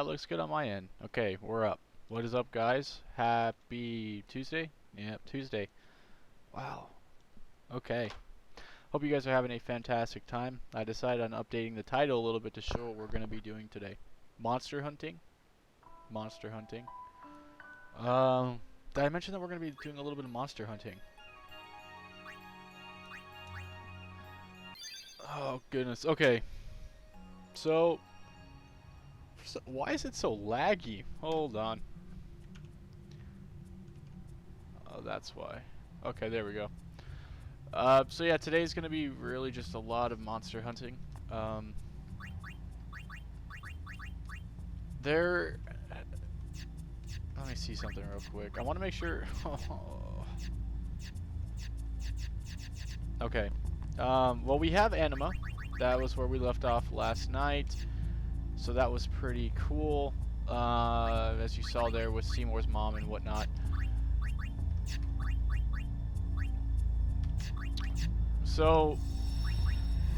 that looks good on my end. Okay, we're up. What is up, guys? Happy Tuesday? Yep, Tuesday. Wow. Okay. Hope you guys are having a fantastic time. I decided on updating the title a little bit to show what we're going to be doing today. Monster hunting. Monster hunting. Did I mention that we're going to be doing a little bit of monster hunting? Oh, goodness. Okay. So, why is it so laggy? Hold on. Oh, that's why. Okay, there we go. So yeah, today's gonna be really just a lot of monster hunting. Let me see something real quick. I want to make sure. Okay. Well, we have Anima. That was where we left off last night. So that was pretty cool. As you saw there with Seymour's mom and whatnot. So,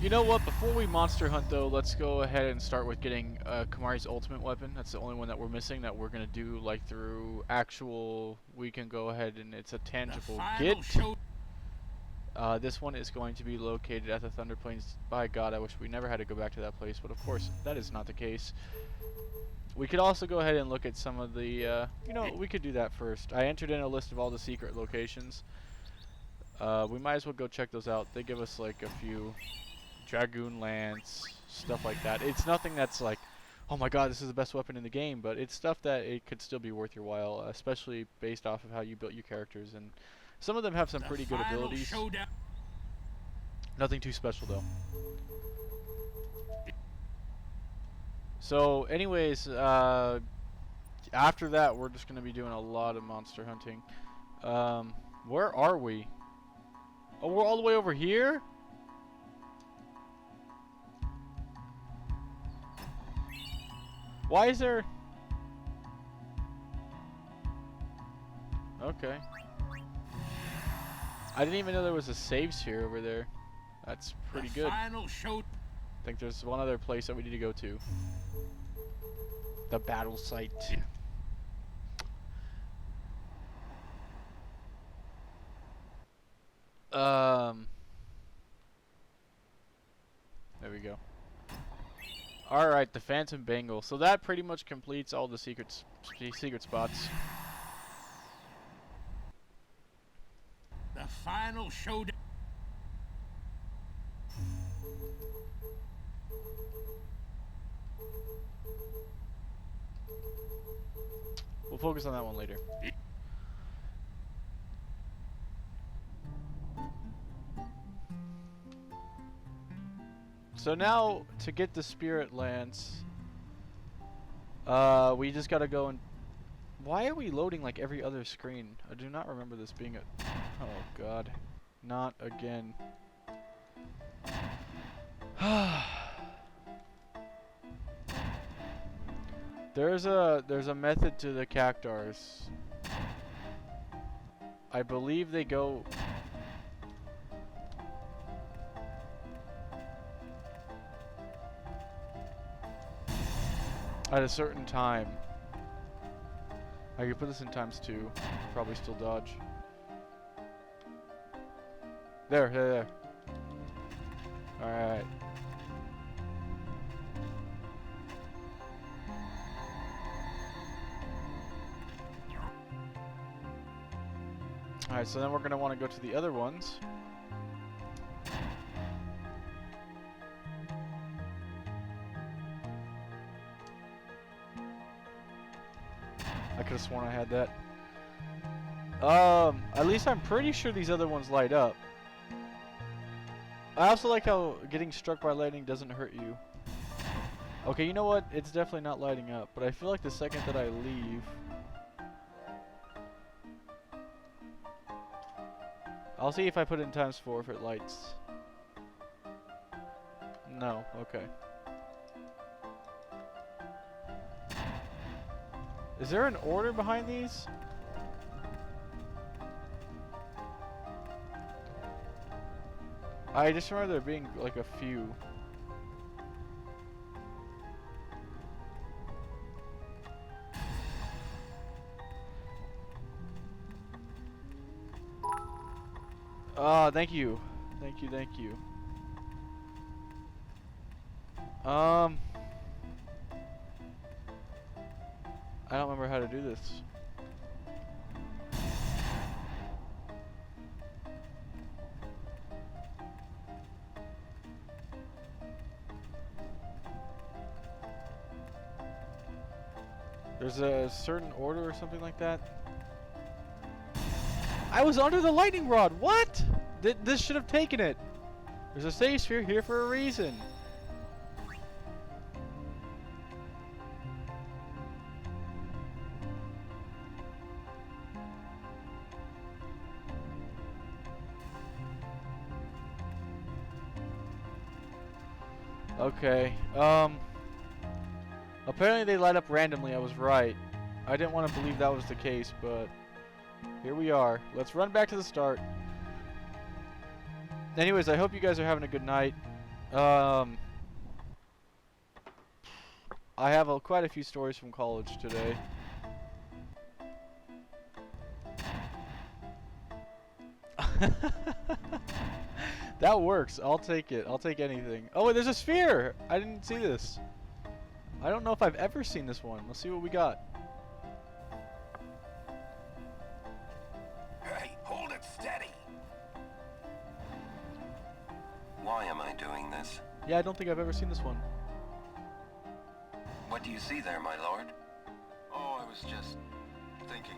you know what? Before we monster hunt, though, let's go ahead and start with getting Kamari's ultimate weapon. That's the only one that we're missing that we're going to do, like, through actual... We can go ahead and it's a tangible get. This one is going to be located at the Thunder Plains. By God, I wish we never had to go back to that place, but of course, that is not the case. We could also go ahead and look at some of the... you know, we could do that first. I entered in a list of all the secret locations. We might as well go check those out. They give us like a few Dragoon Lance, stuff like that. It's nothing that's like, oh my god, this is the best weapon in the game, but it's stuff that it could still be worth your while, especially based off of how you built your characters. And some of them have some pretty good abilities. Nothing too special though. So anyways, after that we're just going to be doing a lot of monster hunting. Where are we? Oh, we're all the way over here? Why is there... Okay. I didn't even know there was a save sphere over there. That's pretty good. I think there's one other place that we need to go to. The battle site. There we go. Alright, the Phantom Bangle. So that pretty much completes all the secret spots. The final showdown. We'll focus on that one later. So now, to get the Spirit Lance, we just gotta go and... Why are we loading like every other screen? I do not remember this being a... Oh god. Not again. There's a method to the Cactars. I believe they go... at a certain time. I could put this in ×2. Probably still dodge. There. Alright. Alright, so then we're going to want to go to the other ones. I could have sworn I had that. At least I'm pretty sure these other ones light up. I also like how getting struck by lightning doesn't hurt you. Okay, you know what? It's definitely not lighting up, but I feel like the second that I leave... I'll see if I put it in ×4 if it lights. No, okay. Is there an order behind these? I just remember there being like a few. Thank you. Thank you, thank you. I don't remember how to do this. There's a certain order or something like that. I was under the lightning rod. What? This should have taken it. There's a save sphere here for a reason. Okay. Apparently they light up randomly. I was right. I didn't want to believe that was the case, but here we are. Let's run back to the start. Anyways, I hope you guys are having a good night. I have quite a few stories from college today. That works. I'll take it. I'll take anything. Oh, wait, there's a sphere! I didn't see this. I don't know if I've ever seen this one. Let's see what we got. Hey, hold it steady! Why am I doing this? Yeah, I don't think I've ever seen this one. What do you see there, my lord? Oh, I was just thinking.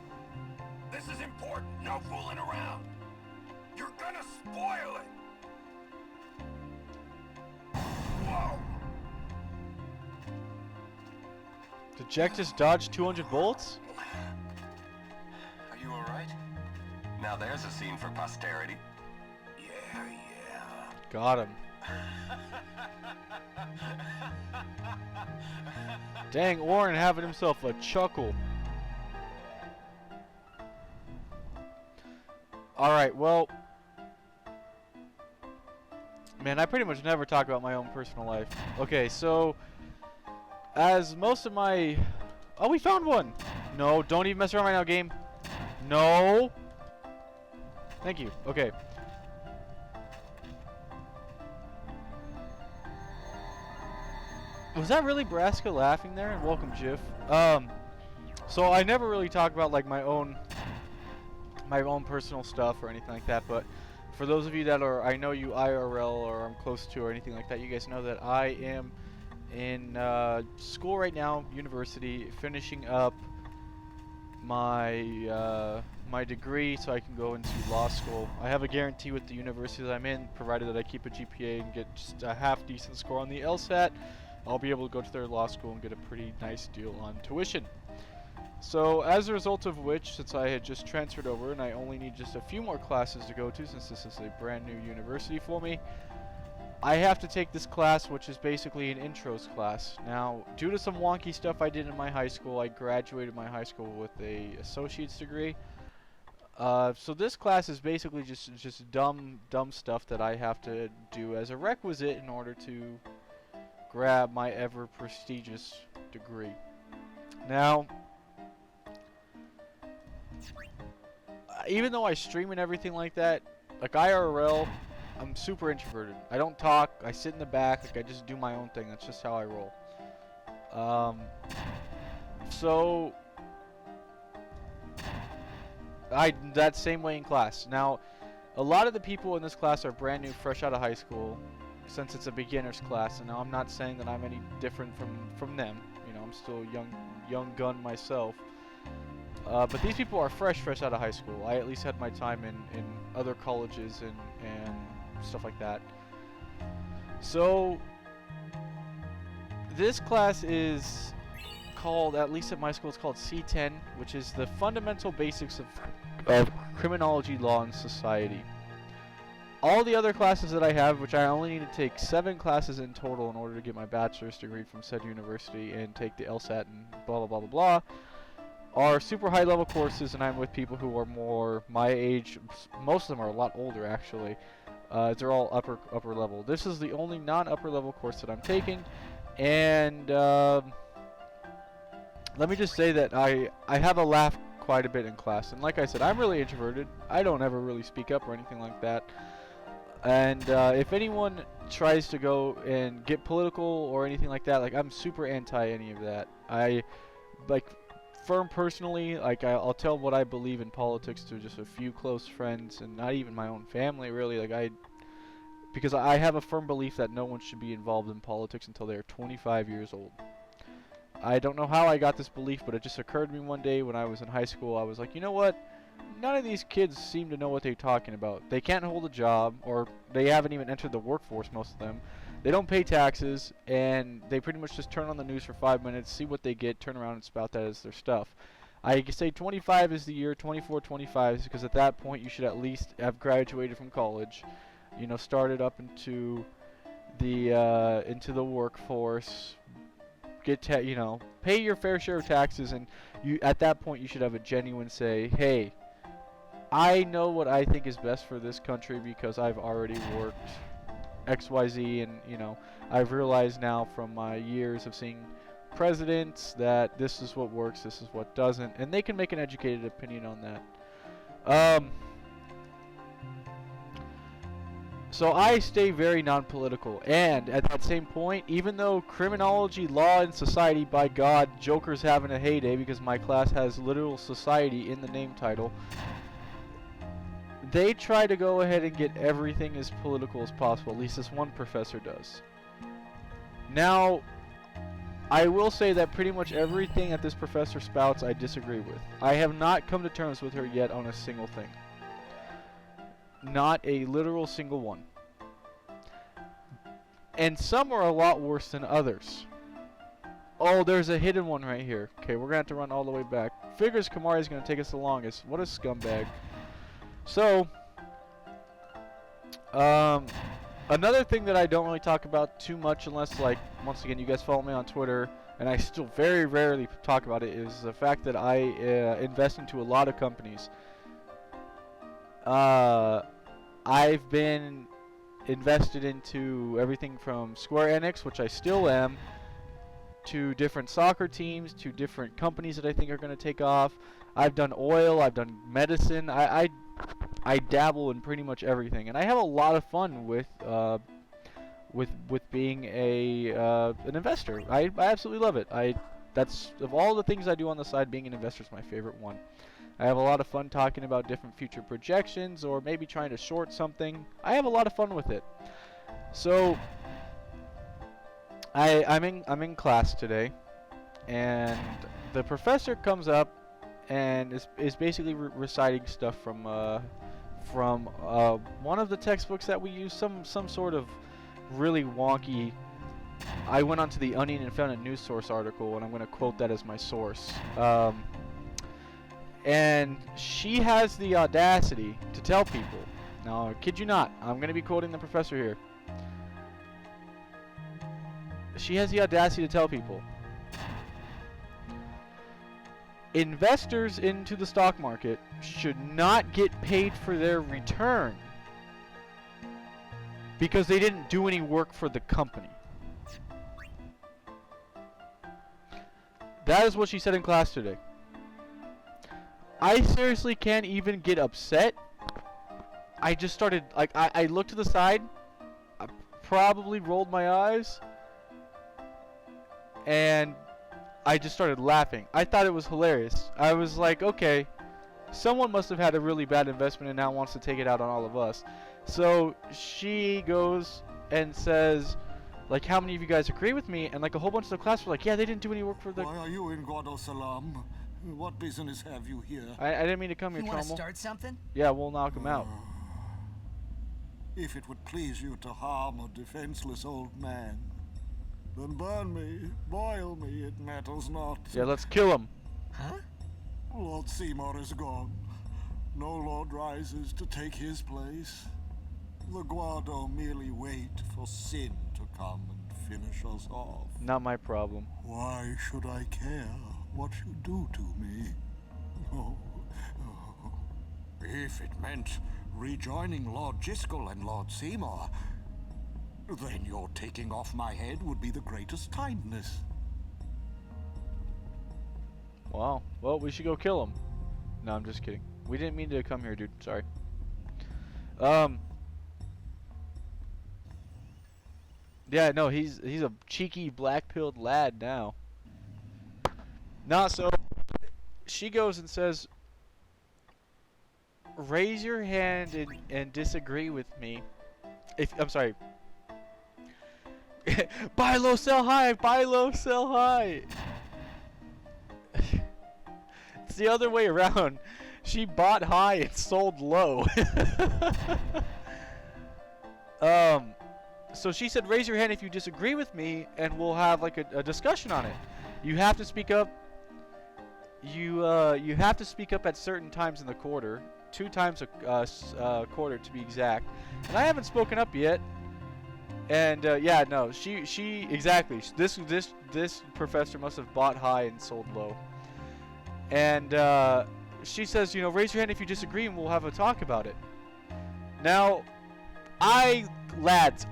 This is important. No fooling around. You're gonna spoil it. Whoa! Did Jack just dodge 200 bullets? Are you alright? Now there's a scene for posterity. Yeah. Got him. Dang, Warren having himself a chuckle. Alright, well... Man, I pretty much never talk about my own personal life. Okay, so... As most of my... Oh, we found one! No, don't even mess around right now, game. No! Thank you. Okay. Was that really Braska laughing there? And welcome, Jiff. So I never really talk about like my own personal stuff or anything like that, but for those of you that are, I know you IRL or I'm close to or anything like that, you guys know that I am in school right now, university, finishing up my my degree so I can go into law school. I have a guarantee with the university that I'm in, provided that I keep a GPA and get just a half decent score on the LSAT. I'll be able to go to their law school and get a pretty nice deal on tuition. So as a result of which, since I had just transferred over and I only need just a few more classes to go to, since this is a brand new university for me, I have to take this class, which is basically an intros class. Now, due to some wonky stuff I did in my high school, I graduated my high school with a associate's degree. So this class is basically just dumb stuff that I have to do as a requisite in order to grab my ever prestigious degree. Now, even though I stream and everything like that, like IRL, I'm super introverted. I don't talk, I sit in the back, like I just do my own thing. That's just how I roll. So that same way in class. Now, a lot of the people in this class are brand new, fresh out of high school, since it's a beginner's class. And now I'm not saying that I'm any different from them. You know, I'm still a young gun myself. But these people are fresh out of high school. I at least had my time in other colleges and stuff like that. So this class is called, at least at my school, it's called C10, which is the fundamental basics of criminology, law, and society. All the other classes that I have, which I only need to take 7 classes in total in order to get my bachelor's degree from said university and take the LSAT and blah blah blah blah blah, are super high level courses, and I'm with people who are more my age. Most of them are a lot older actually. They're all upper level. This is the only non-upper level course that I'm taking, and let me just say that I have a laugh quite a bit in class. And like I said, I'm really introverted. I don't ever really speak up or anything like that. And if anyone tries to go and get political or anything like that, like, I'm super anti any of that. I, like, firm personally, like, I'll tell what I believe in politics to just a few close friends and not even my own family, really. Like, because I have a firm belief that no one should be involved in politics until they're 25 years old. I don't know how I got this belief, but it just occurred to me one day when I was in high school. I was like, you know what? None of these kids seem to know what they're talking about. They can't hold a job, or they haven't even entered the workforce, most of them. They don't pay taxes, and they pretty much just turn on the news for 5 minutes, see what they get, turn around and spout that as their stuff. I say 25 is the year, 24, 25, because at that point you should at least have graduated from college, you know, started up into the workforce, you know, pay your fair share of taxes, and you at that point you should have a genuine say, hey, I know what I think is best for this country because I've already worked XYZ, and, you know, I've realized now from my years of seeing presidents that this is what works, this is what doesn't, and they can make an educated opinion on that. So I stay very non-political, and at that same point, even though criminology, law, and society, by God, Joker's having a heyday because my class has literal society in the name title, they try to go ahead and get everything as political as possible. At least this one professor does. Now, I will say that pretty much everything that this professor spouts I disagree with. I have not come to terms with her yet on a single thing. Not a literal single one. And some are a lot worse than others. Oh, there's a hidden one right here. Okay, we're going to have to run all the way back. Figures Kamari's going to take us the longest. What a scumbag. So, another thing that I don't really talk about too much unless, like, once again, you guys follow me on Twitter, and I still very rarely talk about it, is the fact that I invest into a lot of companies. I've been invested into everything from Square Enix, which I still am, to different soccer teams, to different companies that I think are going to take off. I've done oil, I've done medicine. I dabble in pretty much everything, and I have a lot of fun with being an investor. I absolutely love it. That's, of all the things I do on the side, being an investor is my favorite one. I have a lot of fun talking about different future projections, or maybe trying to short something. I have a lot of fun with it. So I'm in class today, and the professor comes up and is basically reciting stuff from one of the textbooks that we use, some sort of really wonky. I went onto the Onion and found a news source article, and I'm going to quote that as my source. And she has the audacity to tell people, now I kid you not, I'm going to be quoting the professor here. She has the audacity to tell people, investors into the stock market should not get paid for their return because they didn't do any work for the company. That is what she said in class today. I seriously can't even get upset. I just started, like, I looked to the side, I probably rolled my eyes, and I just started laughing. I thought it was hilarious. I was like, okay, someone must have had a really bad investment and now wants to take it out on all of us. So she goes and says, like, how many of you guys agree with me? And, like, a whole bunch of the class were like, yeah, they didn't do any work for the... Why are you in Guadalsalam? What business have you here? I didn't mean to come here, You want to Trommel. start something? Yeah, we'll knock him out. If it would please you to harm a defenseless old man, then burn me, boil me, it matters not. Yeah, let's kill him. Huh? Lord Seymour is gone. No lord rises to take his place. The Guado merely wait for sin to come and finish us off. Not my problem. Why should I care what you do to me? Oh. If it meant rejoining Lord Jiskel and Lord Seymour, then your taking off my head would be the greatest kindness. Wow. Well, we should go kill him. No, I'm just kidding. We didn't mean to come here, dude. Sorry. Yeah, no, he's a cheeky black-pilled lad now. Nah, so she goes and says, raise your hand and disagree with me. I'm sorry. Buy low, sell high. Buy low, sell high. It's the other way around. She bought high and sold low. So she said, raise your hand if you disagree with me, and we'll have like a discussion on it. You have to speak up. You have to speak up at certain times in the quarter, 2 times a quarter to be exact. And I haven't spoken up yet. And yeah, no, she exactly. This professor must have bought high and sold low. And she says, you know, raise your hand if you disagree, and we'll have a talk about it. Now, lads,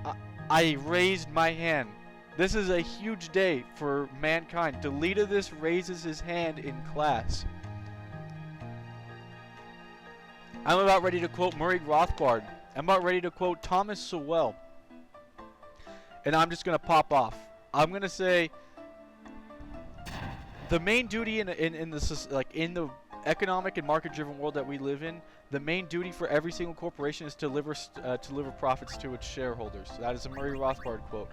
I raised my hand. This is a huge day for mankind. Deletus raises his hand in class. I'm about ready to quote Murray Rothbard. I'm about ready to quote Thomas Sowell. And I'm just going to pop off. I'm going to say the main duty in the economic and market-driven world that we live in, the main duty for every single corporation is to deliver profits to its shareholders. That is a Murray Rothbard quote.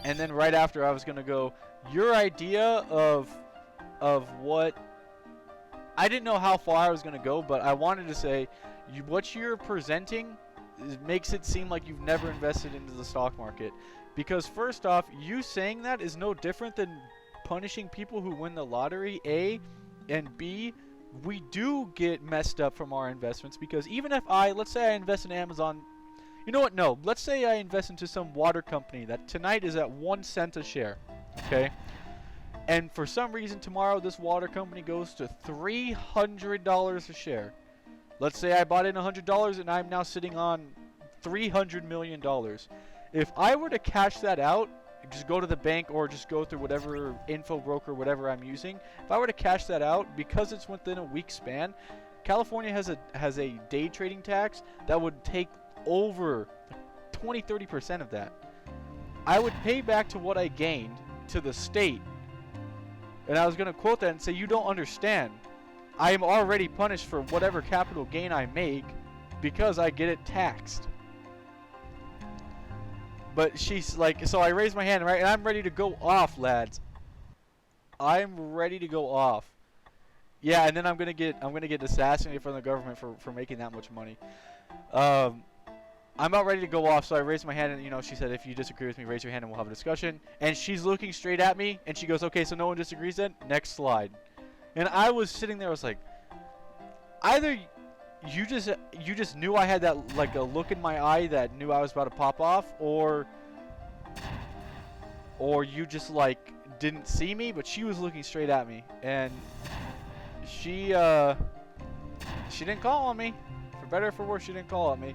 And then right after, I was gonna go, your idea of what, I didn't know how far I was gonna go, but I wanted to say, what you're presenting makes it seem like you've never invested into the stock market. Because first off, you saying that is no different than punishing people who win the lottery, A, and B, we do get messed up from our investments, because even if let's say I invest in Amazon, you know what, no, let's say I invest into some water company that tonight is at 1 cent a share, okay? And for some reason tomorrow this water company goes to $300 a share. Let's say I bought in $100 and I'm now sitting on $300 million. If I were to cash that out, just go to the bank or just go through whatever info broker, whatever I'm using. If I were to cash that out, because it's within a week span, California has a day trading tax that would take over 20-30% of that. I would pay back to what I gained to the state. And I was going to quote that and say, you don't understand. I am already punished for whatever capital gain I make because I get it taxed. But she's like, so I raised my hand, right? And I'm ready to go off, lads. I'm ready to go off. Yeah, and then I'm gonna get assassinated from the government for making that much money. I'm about ready to go off, so I raised my hand, and you know, she said, if you disagree with me, raise your hand and we'll have a discussion. And she's looking straight at me, and she goes, okay, so no one disagrees then? Next slide. And I was sitting there, I was like, either you just knew I had that, like, a look in my eye that knew I was about to pop off, or you just, like, didn't see me, but she was looking straight at me, and she didn't call on me. For better or for worse, she didn't call on me.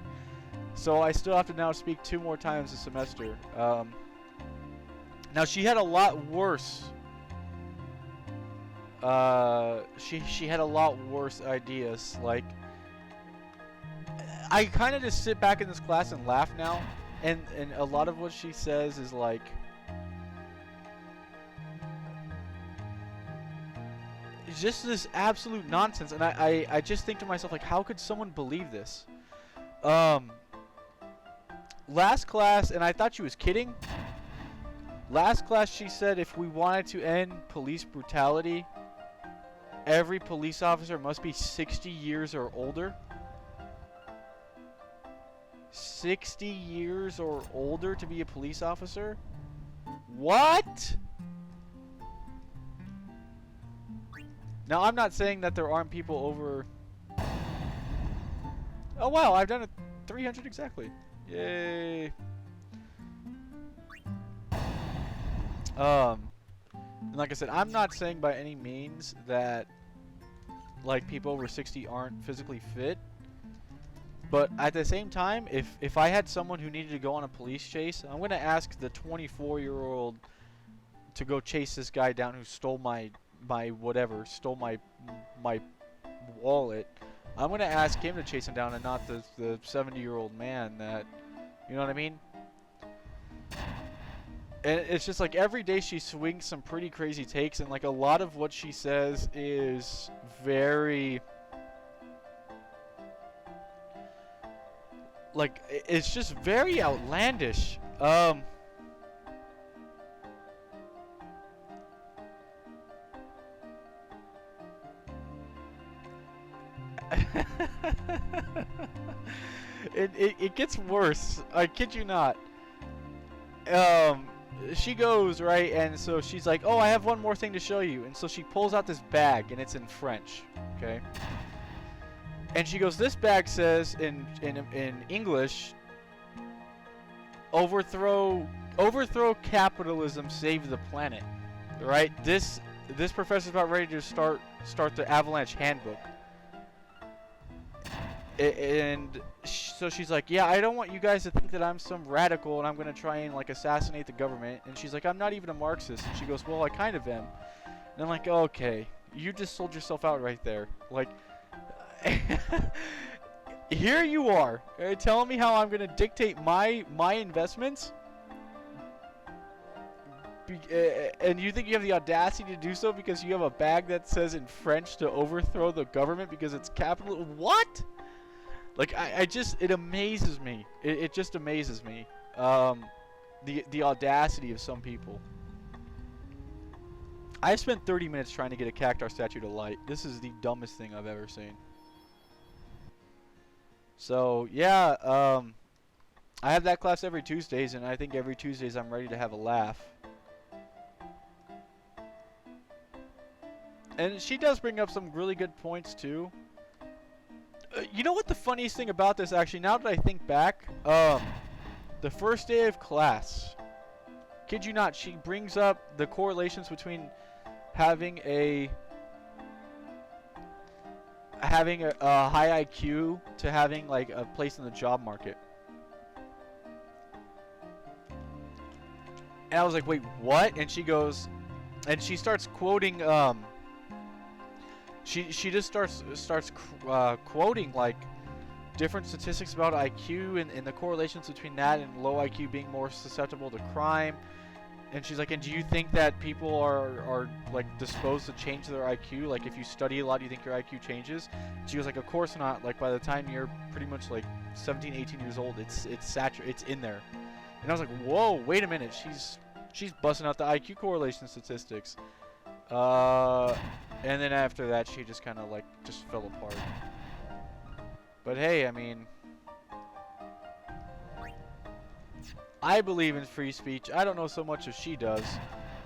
So I still have to now speak 2 more times a semester. Now she had a lot worse. She had a lot worse ideas. Like, I kind of just sit back in this class and laugh now, and a lot of what she says is like, it's just this absolute nonsense. And I just think to myself, like, how could someone believe this? Last class, and I thought she was kidding. Last class she said if we wanted to end police brutality, every police officer must be 60 years or older. 60 years or older to be a police officer? What? Now, I'm not saying that there aren't people over... Oh, wow, I've done it 300 exactly. Yay. And like I said, I'm not saying by any means that, like, people over 60 aren't physically fit. But at the same time, if I had someone who needed to go on a police chase, I'm going to ask the 24-year-old to go chase this guy down who stole my whatever, stole my wallet, I'm going to ask him to chase him down and not the 70-year-old man that, you know what I mean? And it's just like every day she swings some pretty crazy takes, and like a lot of what she says is very, like, it's just very outlandish. It gets worse. I kid you not. She goes, right, and so she's like, oh, I have one more thing to show you. And so she pulls out this bag, and it's in French, okay? And she goes, this bag says in English, overthrow capitalism, save the planet, right? This professor's about ready to start the Avalanche Handbook. And so she's like, yeah, I don't want you guys to think that I'm some radical and I'm going to try and like assassinate the government. And she's like, I'm not even a Marxist. And she goes, well, I kind of am. And I'm like, okay, you just sold yourself out right there. Like, here you are telling me how I'm going to dictate my investments. And you think you have the audacity to do so because you have a bag that says in French to overthrow the government because it's capital? What? Like, I just, it amazes me. It just amazes me. The audacity of some people. I spent 30 minutes trying to get a cactar statue to light. This is the dumbest thing I've ever seen. So, yeah, I have that class every Tuesdays, and I think every Tuesdays I'm ready to have a laugh. And she does bring up some really good points, too. You know what the funniest thing about this, actually, now that I think back, the first day of class, kid you not, she brings up the correlations between having a high IQ to having like a place in the job market. And I was like, wait, what? And she goes, and she starts quoting, she just starts quoting like different statistics about IQ and the correlations between that and low IQ being more susceptible to crime. And she's like, and do you think that people are like disposed to change their IQ? Like if you study a lot, do you think your IQ changes? She was like, of course not. Like by the time you're pretty much like 17, 18 years old, it's in there. And I was like, whoa, wait a minute. She's busting out the IQ correlation statistics. And then after that, she just kind of like just fell apart. But hey, I mean, I believe in free speech. I don't know so much as she does,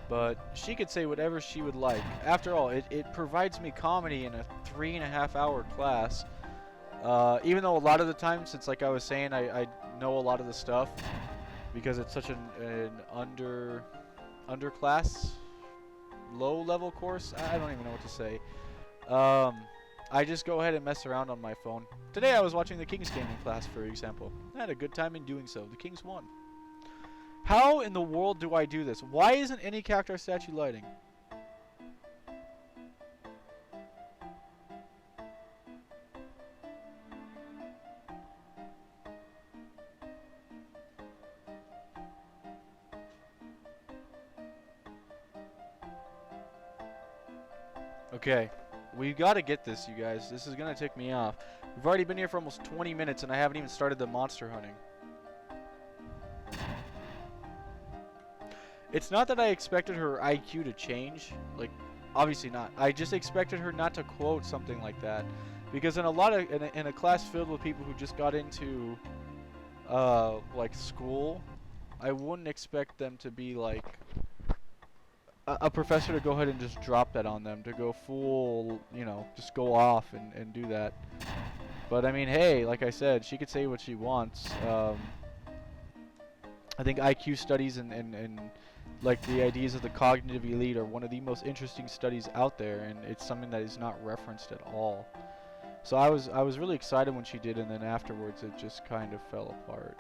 but she could say whatever she would like. After all, it provides me comedy in a 3.5-hour class. Even though a lot of the times, it's like I was saying, I know a lot of the stuff because it's such an underclass, low-level course. I don't even know what to say. I just go ahead and mess around on my phone. Today I was watching the Kings game in class, for example. I had a good time in doing so. The Kings won. How in the world do I do this? Why isn't any cactar statue lighting? Okay, we've got to get this, you guys. This is going to tick me off. We've already been here for almost 20 minutes and I haven't even started the monster hunting. It's not that I expected her IQ to change. Like, obviously not. I just expected her not to quote something like that. Because in a class filled with people who just got into, like, school, I wouldn't expect them to be, like, a professor to go ahead and just drop that on them, to go full, you know, just go off and do that. But I mean, hey, like I said, she could say what she wants. I think IQ studies and like the ideas of the cognitive elite are one of the most interesting studies out there, and it's something that is not referenced at all. So I was really excited when she did, and then afterwards it just kind of fell apart.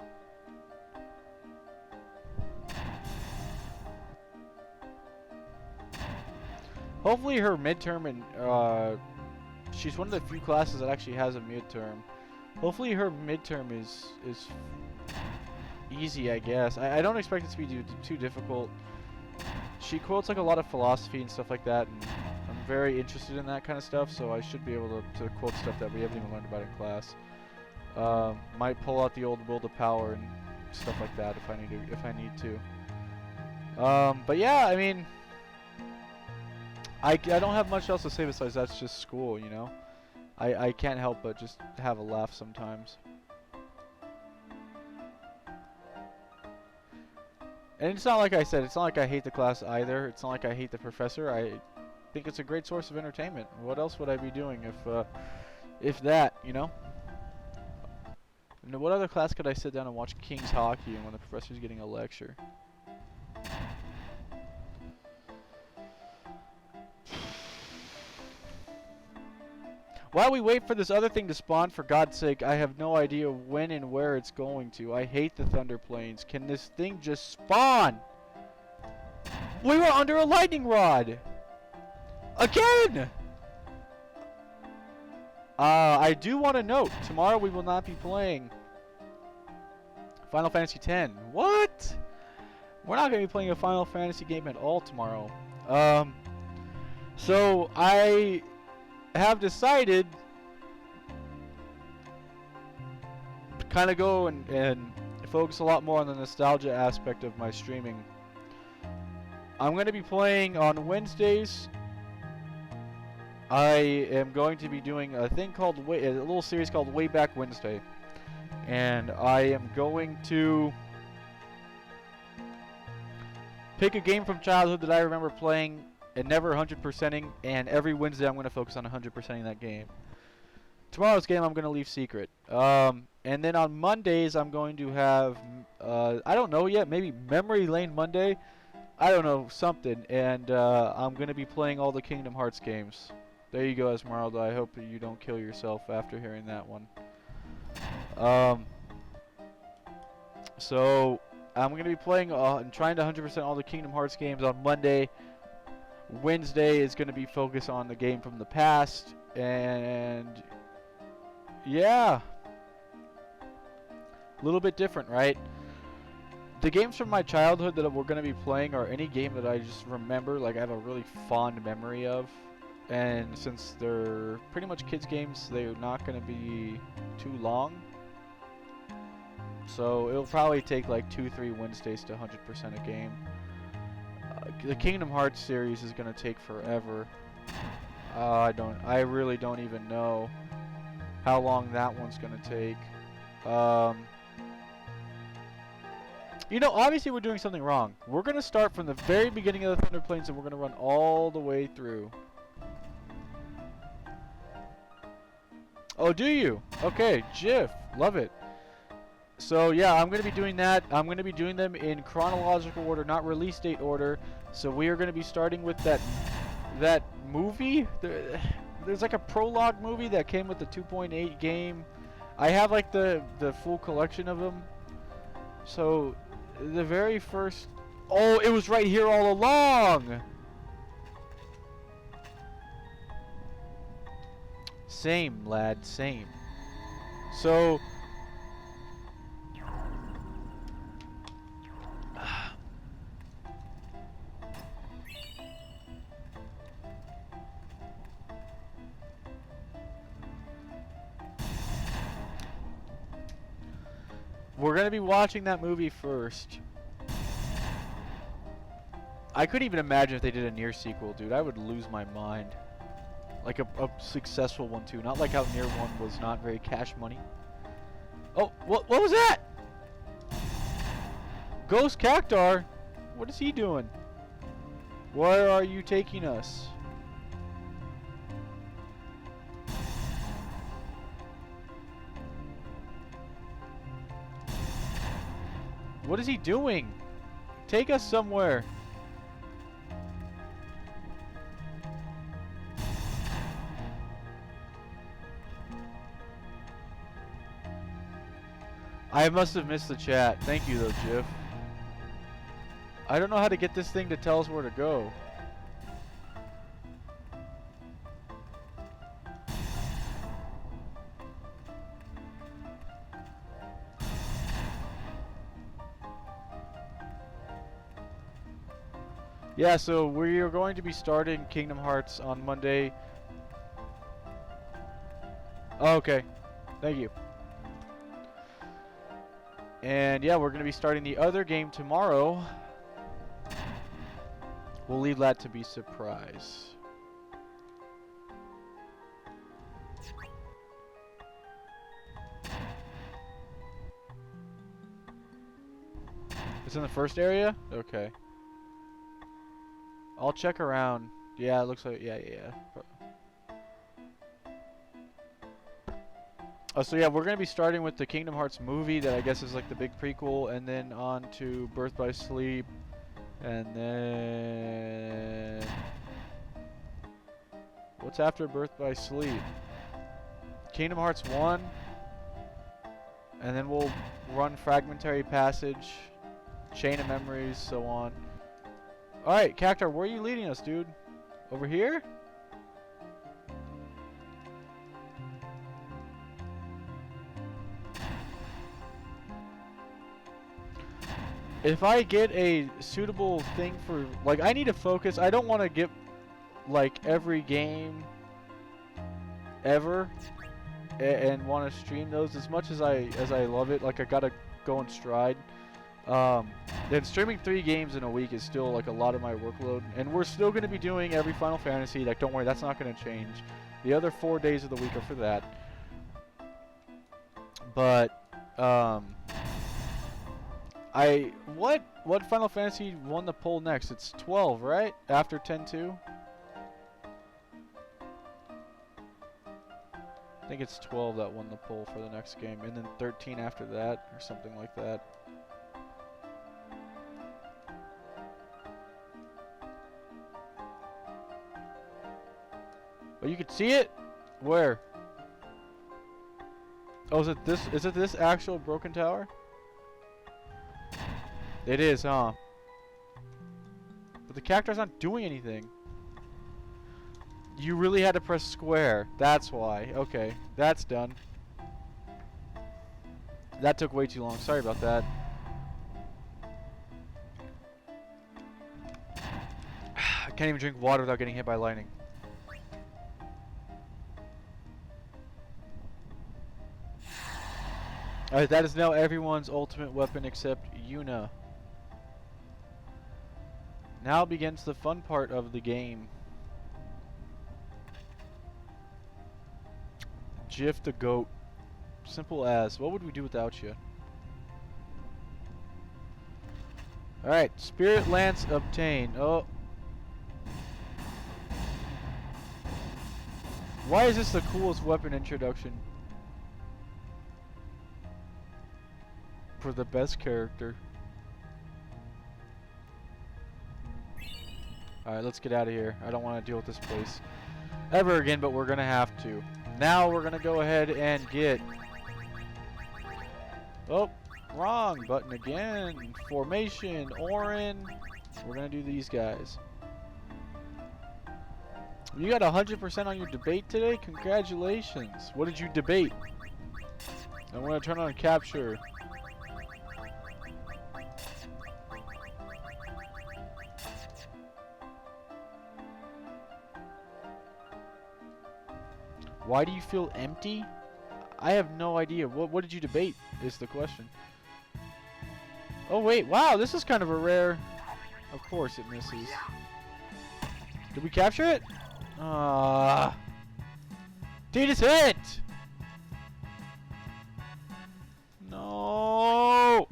Hopefully her midterm and she's one of the few classes that actually has a midterm. Hopefully her midterm is easy, I guess. I don't expect it to be too difficult. She quotes like a lot of philosophy and stuff like that, and I'm very interested in that kind of stuff, so I should be able to quote stuff that we haven't even learned about in class. Might pull out the old will to power and stuff like that if I need to. But yeah, I mean, I don't have much else to say besides that's just school, you know. I can't help but just have a laugh sometimes. And it's not like I said, it's not like I hate the class either. It's not like I hate the professor. I think it's a great source of entertainment. What else would I be doing if that, you know? And what other class could I sit down and watch Kings hockey when the professor's getting a lecture? While we wait for this other thing to spawn, for God's sake, I have no idea when and where it's going to. I hate the Thunder Plains. Can this thing just spawn? We were under a lightning rod! Again! I do want to note, tomorrow we will not be playing Final Fantasy X. What? We're not going to be playing a Final Fantasy game at all tomorrow. So I have decided to kind of go and focus a lot more on the nostalgia aspect of my streaming. I'm going to be playing on Wednesdays. I am going to be doing a thing called a little series called Way Back Wednesday, and I am going to pick a game from childhood that I remember playing and never 100%ing, and every Wednesday I'm going to focus on 100%ing that game. Tomorrow's game I'm going to leave secret. And then on Mondays I'm going to have, I don't know yet, maybe Memory Lane Monday? I don't know, something. And I'm going to be playing all the Kingdom Hearts games. There you go, Esmeralda. I hope that you don't kill yourself after hearing that one. So I'm going to be playing and trying to 100% all the Kingdom Hearts games on Monday. Wednesday is going to be focused on the game from the past, and yeah, a little bit different, right? The games from my childhood that we're going to be playing are any game that I just remember, like I have a really fond memory of, and since they're pretty much kids games, they're not going to be too long, so it'll probably take like 2-3 Wednesdays to 100% a game. The Kingdom Hearts series is gonna take forever. I really don't even know how long that one's gonna take. You know, obviously we're doing something wrong. We're gonna start from the very beginning of the Thunder Plains and we're gonna run all the way through. Oh, do you? Okay, Jiff, love it. So yeah, I'm going to be doing that. I'm going to be doing them in chronological order, not release date order. So we are going to be starting with that movie. There's like a prologue movie that came with the 2.8 game. I have like the full collection of them. So the very first... Oh, it was right here all along! Same, lad, same. So... We're going to be watching that movie first. I couldn't even imagine if they did a Nier sequel, dude. I would lose my mind. Like a successful one, too. Not like how Nier 1 was not very cash money. Oh, what was that? Ghost Cactar? What is he doing? Where are you taking us? What is he doing? Take us somewhere. I must have missed the chat. Thank you though, Jiff. I don't know how to get this thing to tell us where to go. Yeah, so we are going to be starting Kingdom Hearts on Monday. Oh, okay. Thank you. And yeah, we're going to be starting the other game tomorrow. We'll leave that to be surprise. It's in the first area? Okay. I'll check around. Yeah, it looks like... Yeah. Oh, so yeah, we're going to be starting with the Kingdom Hearts movie that I guess is like the big prequel, and then on to Birth by Sleep, and then... What's after Birth by Sleep? Kingdom Hearts 1, and then we'll run Fragmentary Passage, Chain of Memories, so on. Alright, Cactar, where are you leading us, dude? Over here? If I get a suitable thing for... Like, I need to focus. I don't want to get, like, every game ever and want to stream those as much as I love it. Like, I gotta go in stride. Then streaming 3 games in a week is still like a lot of my workload, and we're still going to be doing every Final Fantasy. Like, don't worry, that's not going to change. The other 4 days of the week are for that. But what Final Fantasy won the poll next? It's 12, right? After 10-2. I think it's 12 that won the poll for the next game, and then 13 after that, or something like that. Oh, you can see it? Where? Oh, is it this? Is it this actual broken tower? It is, huh? But the Cactar's not doing anything. You really had to press square. That's why. Okay, that's done. That took way too long. Sorry about that. I can't even drink water without getting hit by lightning. Alright, that is now everyone's ultimate weapon except Yuna. Now begins the fun part of the game. Jiff the goat. Simple as. What would we do without you? Alright, Spirit Lance obtained. Oh. Why is this the coolest weapon introduction? For the best character. Alright, let's get out of here. I don't want to deal with this place ever again, but we're gonna have to. Now we're gonna go ahead and get... Oh, wrong button again. Formation, Orin. We're gonna do these guys. You got 100% on your debate today? Congratulations. What did you debate? I'm gonna turn on capture. Why do you feel empty? I have no idea. What did you debate is the question. Oh wait, wow, this is kind of a rare... Of course it misses. Did we capture it? Tidus hit! No!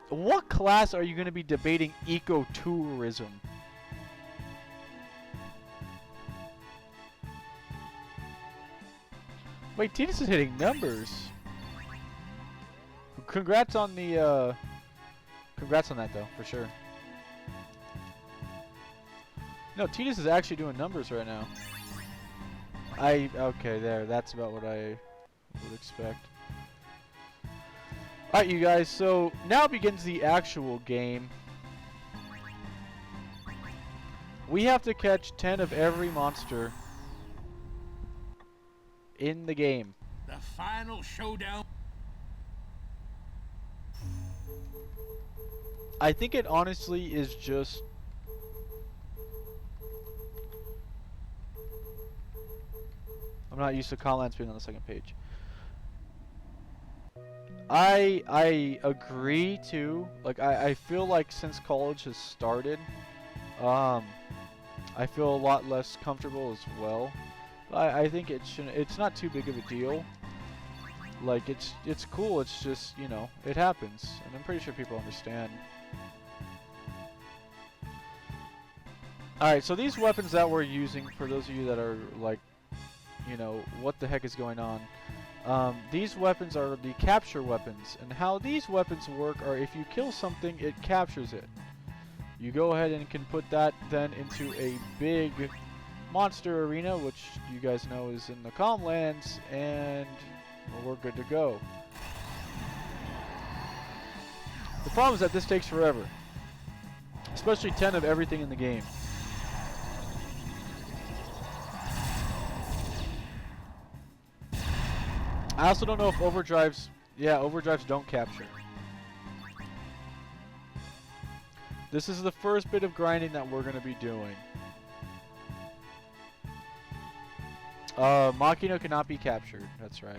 What class are you going to be debating ecotourism? Wait, Tidus is hitting numbers. Congrats on the, congrats on that, though, for sure. No, Tidus is actually doing numbers right now. Okay, there. That's about what I would expect. Alright, you guys, so now begins the actual game. We have to catch 10 of every monster in the game. The final showdown. I think it honestly is just... I'm not used to Conlands being on the second page. I agree too. Like I feel like since college has started, I feel a lot less comfortable as well. I think it shouldn't. It's not too big of a deal. Like it's cool. It's just, you know, it happens, and I'm pretty sure people understand. All right, so these weapons that we're using, for those of you that are like, you know, what the heck is going on? These weapons are the capture weapons, and how these weapons work are if you kill something, it captures it. You go ahead and can put that then into a big monster arena, which you guys know is in the Comlands, and well, we're good to go. The problem is that this takes forever, especially 10 of everything in the game. I also don't know if overdrives... Yeah, overdrives don't capture. This is the first bit of grinding that we're going to be doing. Machina cannot be captured. That's right.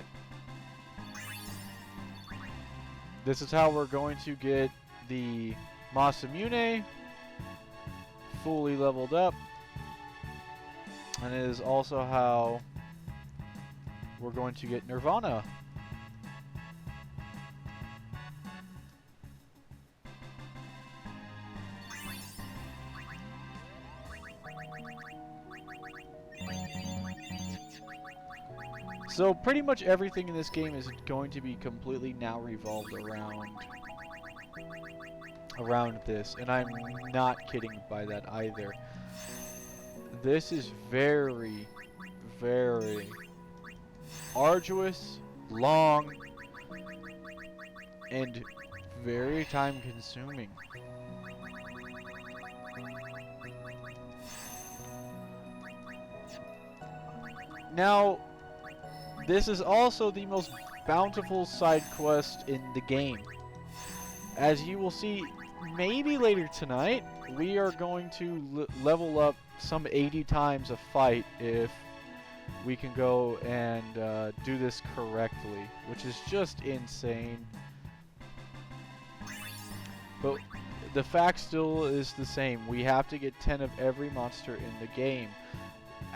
This is how we're going to get the Masamune fully leveled up. And it is also how we're going to get Nirvana. So pretty much everything in this game is going to be completely now revolved around this, and I'm not kidding by that either. This is very, very arduous, long, and very time consuming. Now, this is also the most bountiful side quest in the game. As you will see maybe later tonight, we are going to level up some 80 times a fight if we can go and do this correctly, which is just insane. But the fact still is the same. We have to get 10 of every monster in the game.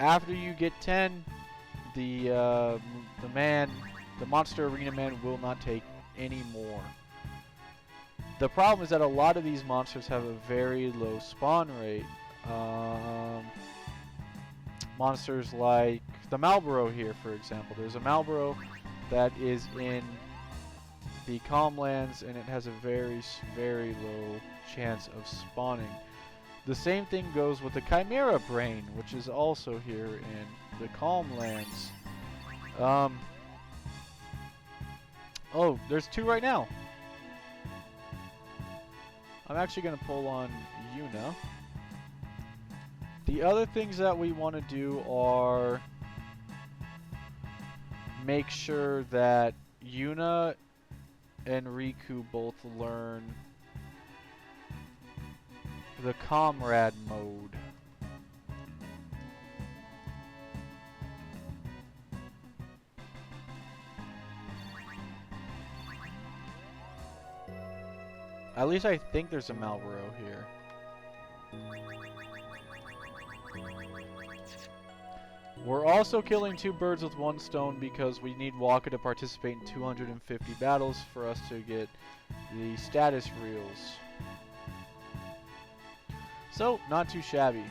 After you get 10, the monster arena man will not take any more. The problem is that a lot of these monsters have a very low spawn rate. Monsters like the Malboro here, for example. There's a Malboro that is in the Comlands, and it has a very, very low chance of spawning. The same thing goes with the Chimera Brain, which is also here in the Comlands. Oh, there's two right now. I'm actually going to pull on Yuna. The other things that we want to do are make sure that Yuna and Riku both learn the Comrade mode. At least I think there's a Malboro here. We're also killing two birds with one stone because we need Waka to participate in 250 battles for us to get the status reels. So, not too shabby.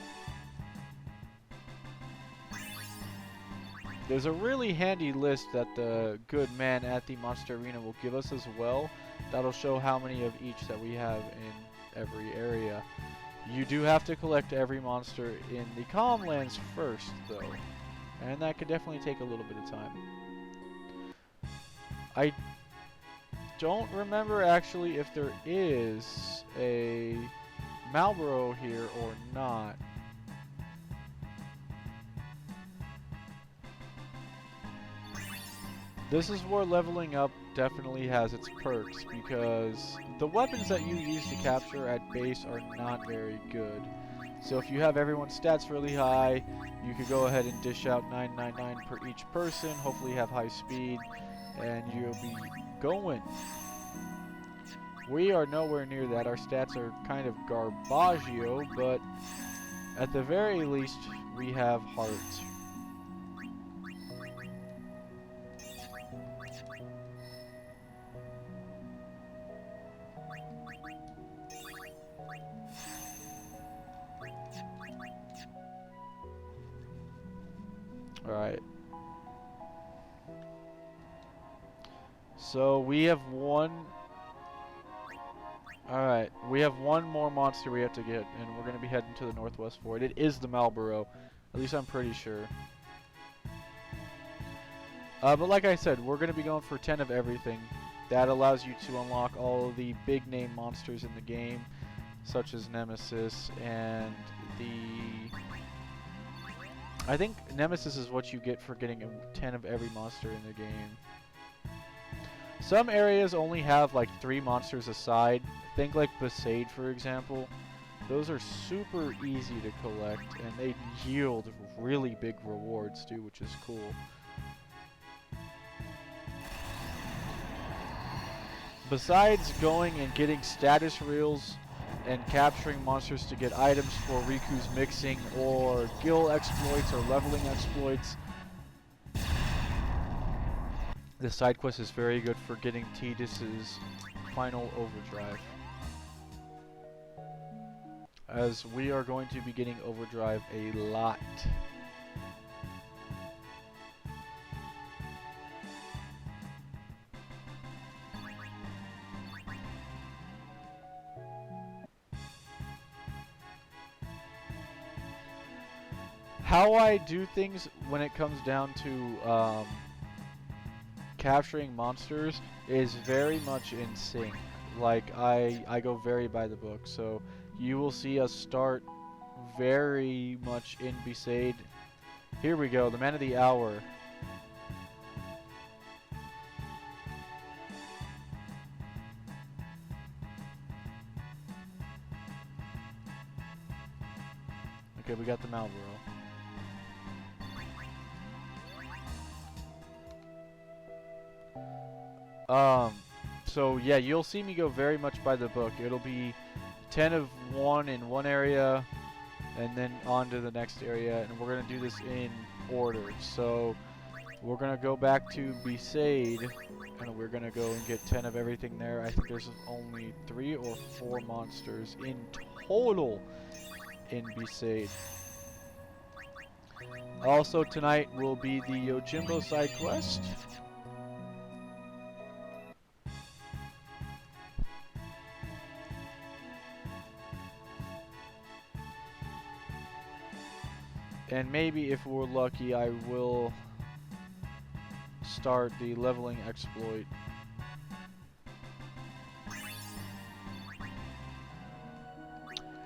There's a really handy list that the good man at the Monster Arena will give us as well. That'll show how many of each that we have in every area. You do have to collect every monster in the Comlands first, though. And that could definitely take a little bit of time. I don't remember actually if there is a Malboro here or not. This is where leveling up definitely has its perks, because the weapons that you use to capture at base are not very good. So if you have everyone's stats really high, you could go ahead and dish out 999 per each person, hopefully have high speed, and you'll be going. We are nowhere near that. Our stats are kind of garbaggio, but at the very least, we have heart. Alright. So we have one. Alright, we have one more monster we have to get, and we're going to be heading to the northwest for it. It is the Marlboro. At least I'm pretty sure. But like I said, we're going to be going for 10 of everything. That allows you to unlock all of the big name monsters in the game, such as Nemesis and the... I think Nemesis is what you get for getting 10 of every monster in the game. Some areas only have like 3 monsters aside. Think like Besaid, for example. Those are super easy to collect, and they yield really big rewards too, which is cool. Besides going and getting status reels and capturing monsters to get items for Riku's mixing or guild exploits or leveling exploits, the side quest is very good for getting Tidus's final overdrive. As we are going to be getting overdrive a lot. How I do things when it comes down to capturing monsters is very much in sync. Like I go very by the book, so you will see us start very much in Besaid. Here we go, the man of the hour. Okay, we got the Marlboro. So yeah, you'll see me go very much by the book. It'll be 10 of one in one area, and then on to the next area, and we're gonna do this in order. So we're gonna go back to Besaid, and we're gonna go and get 10 of everything there. I think there's only 3 or 4 monsters in total in Besaid. Also tonight will be the Yojimbo side quest. And maybe if we're lucky, I will start the leveling exploit.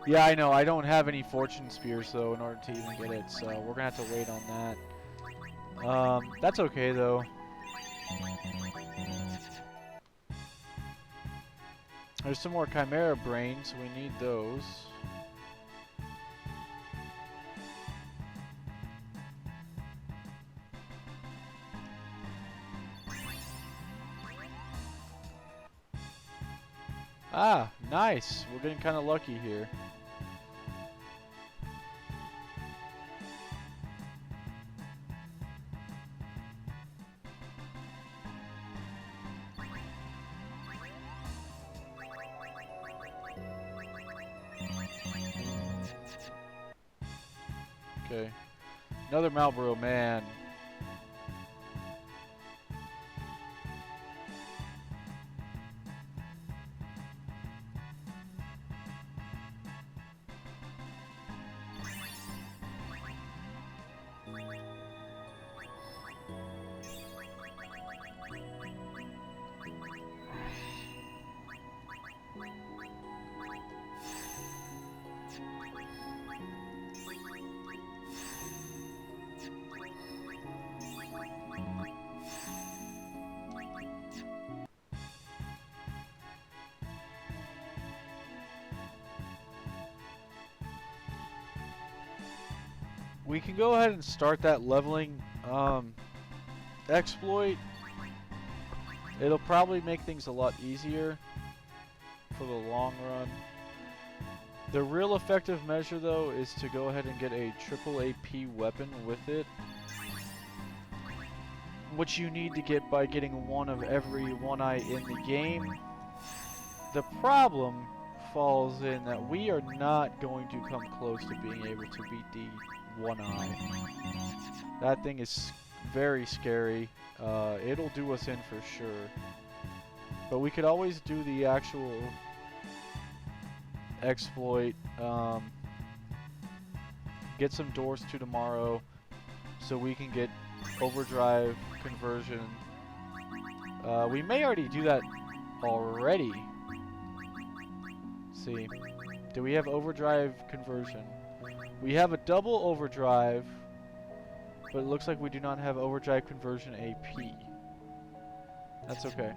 Yeah, I know. I don't have any fortune spears though in order to even get it, so we're gonna have to wait on that. That's okay though. There's some more Chimera brains. We need those. Ah, nice. We're getting kind of lucky here. Okay. Another Marlboro man. we can go ahead and start that leveling exploit. It'll probably make things a lot easier for the long run. The real effective measure, though, is to go ahead and get a triple AP weapon with it, which you need to get by getting one of every one-eye in the game. The problem falls in that we are not going to come close to being able to beat the one-eye. That thing is very scary. It'll do us in for sure. But we could always do the actual exploit, get some doors to tomorrow so we can get overdrive conversion. We may already do that already. Let's see, do we have overdrive conversion? We have a double overdrive, but it looks like we do not have overdrive conversion AP. That's okay.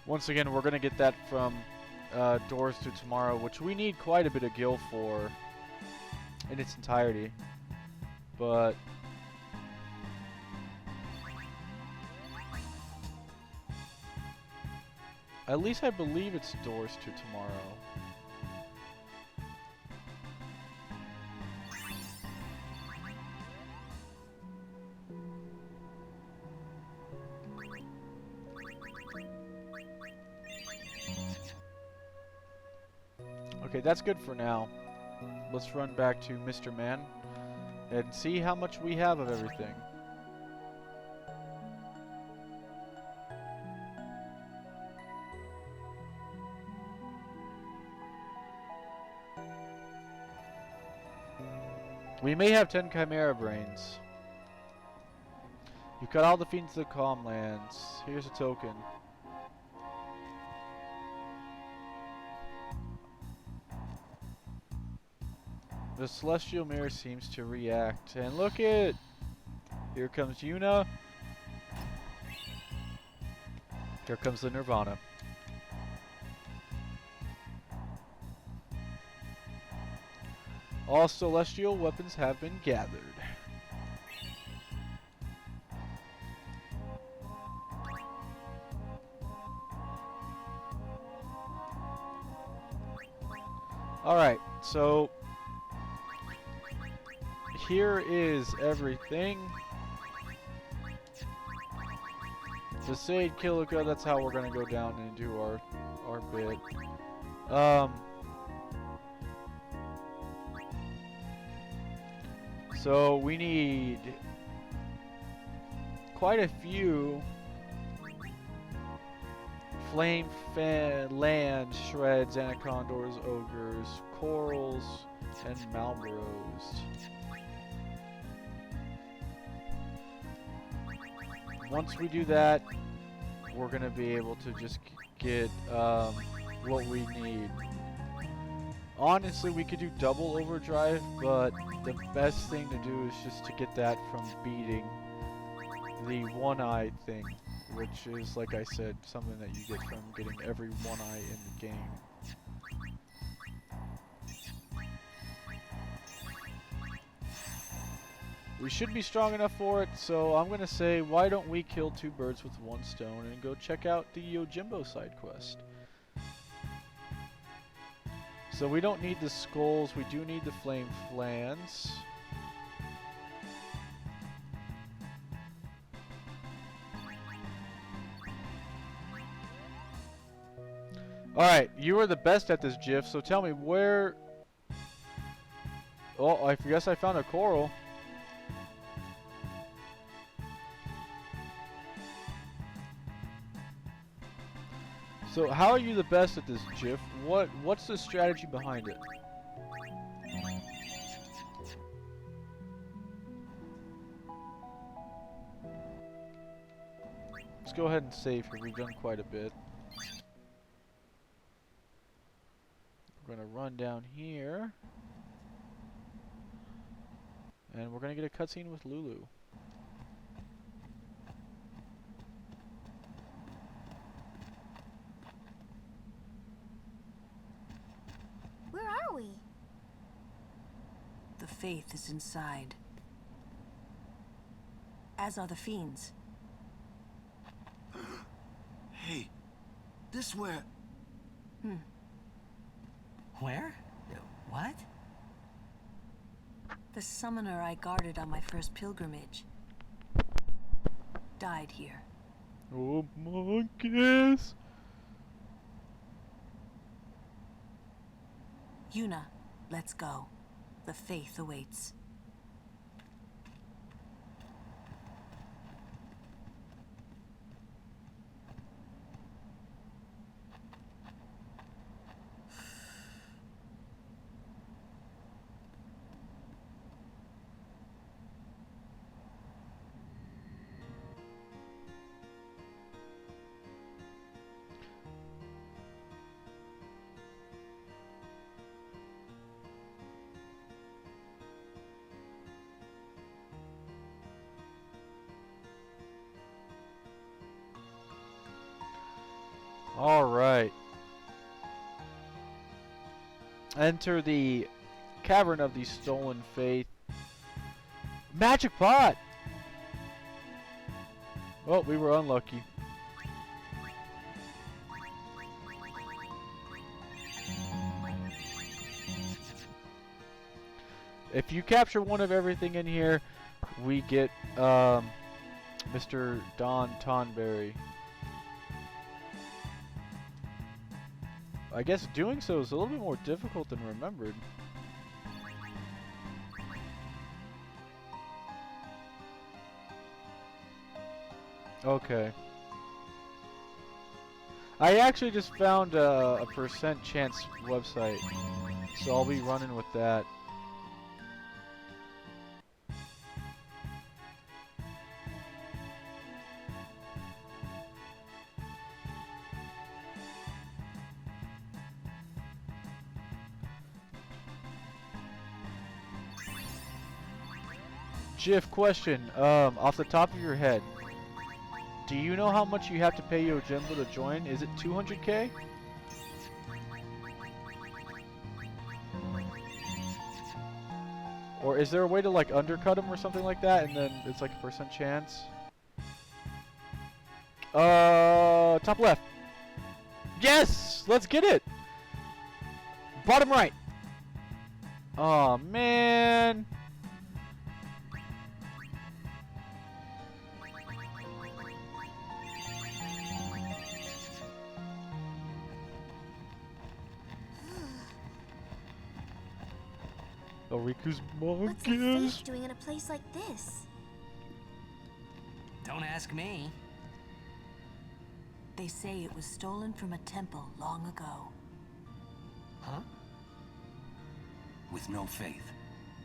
Once again, we're going to get that from Doors to Tomorrow, which we need quite a bit of gil for in its entirety. But at least I believe it's Doors to Tomorrow. Okay, that's good for now. Let's run back to Mr. Man and see how much we have of everything. We may have 10 Chimera Brains. You've got all the fiends of the Calm Lands. Here's a token. The Celestial Mirror seems to react. And look at... Here comes Yuna. Here comes the Nirvana. All celestial weapons have been gathered. Alright, so... here is everything. The Sade Kilika, that's how we're gonna go down and do our bit. So we need quite a few Flame Land, Shreds, Anacondors, Ogres, Corals, and Malboros. Once we do that, we're going to be able to just get what we need. Honestly, we could do double overdrive, but the best thing to do is just to get that from beating the one-eye thing, which is, like I said, something that you get from getting every one-eye in the game. We should be strong enough for it, so I'm going to say, why don't we kill two birds with one stone and go check out the Yojimbo side quest. So we don't need the skulls, we do need the flame flans. Alright, you are the best at this, Jiff, so tell me where... Oh, I guess I found a coral. So how are you the best at this, Jiff? What's the strategy behind it? Let's go ahead and save here. We've done quite a bit. We're gonna run down here. And we're gonna get a cutscene with Lulu. Where are we? The faith is inside. As are the fiends. Hey, this where... Where? What? The summoner I guarded on my first pilgrimage died here. Oh, monkeys! Yuna, let's go. The faith awaits. Alright. Enter the Cavern of the Stolen Faith. Magic pot! Well, we were unlucky. If you capture one of everything in here, we get Mr. Don Tonberry. I guess doing so is a little bit more difficult than remembered. Okay. I actually just found a percent chance website, so I'll be running with that. Jiff, question, off the top of your head, do you know how much you have to pay Yojimbo to join? Is it 200k? Or is there a way to like undercut him or something like that and then it's like a percent chance? Top left. Yes! Let's get it! Bottom right. Oh man. Riku's What's the monkeys. faith doing in a place like this? Don't ask me. They say it was stolen from a temple long ago. Huh? With no faith,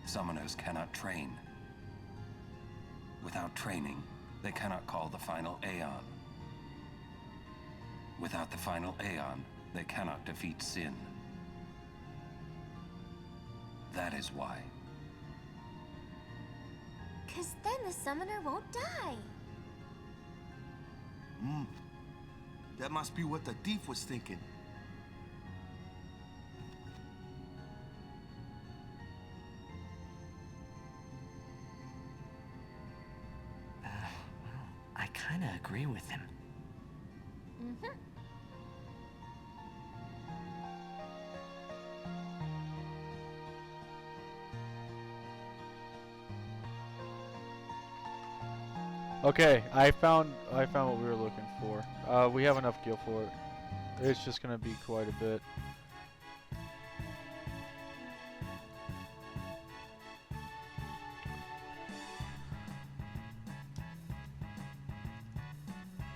summoners cannot train. Without training, they cannot call the final Aeon. Without the final Aeon, they cannot defeat sin. That is why. 'Cause then the summoner won't die. That must be what the thief was thinking. I kinda agree with him. Mm-hmm. Okay, I found what we were looking for. We have enough gil for it. It's just gonna be quite a bit.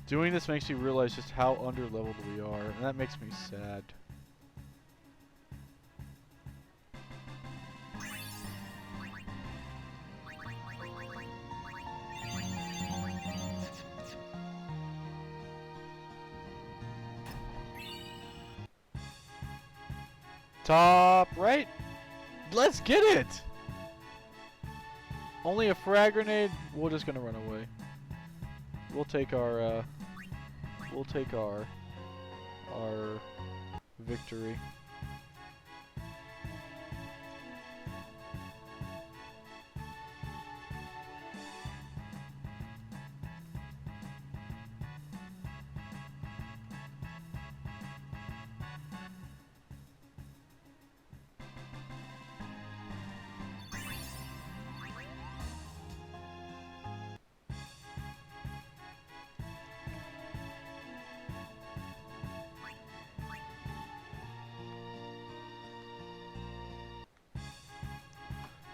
Doing this makes you realize just how underleveled we are, and that makes me sad. Top right. Let's get it. Only a frag grenade. We're just gonna run away. We'll take our victory.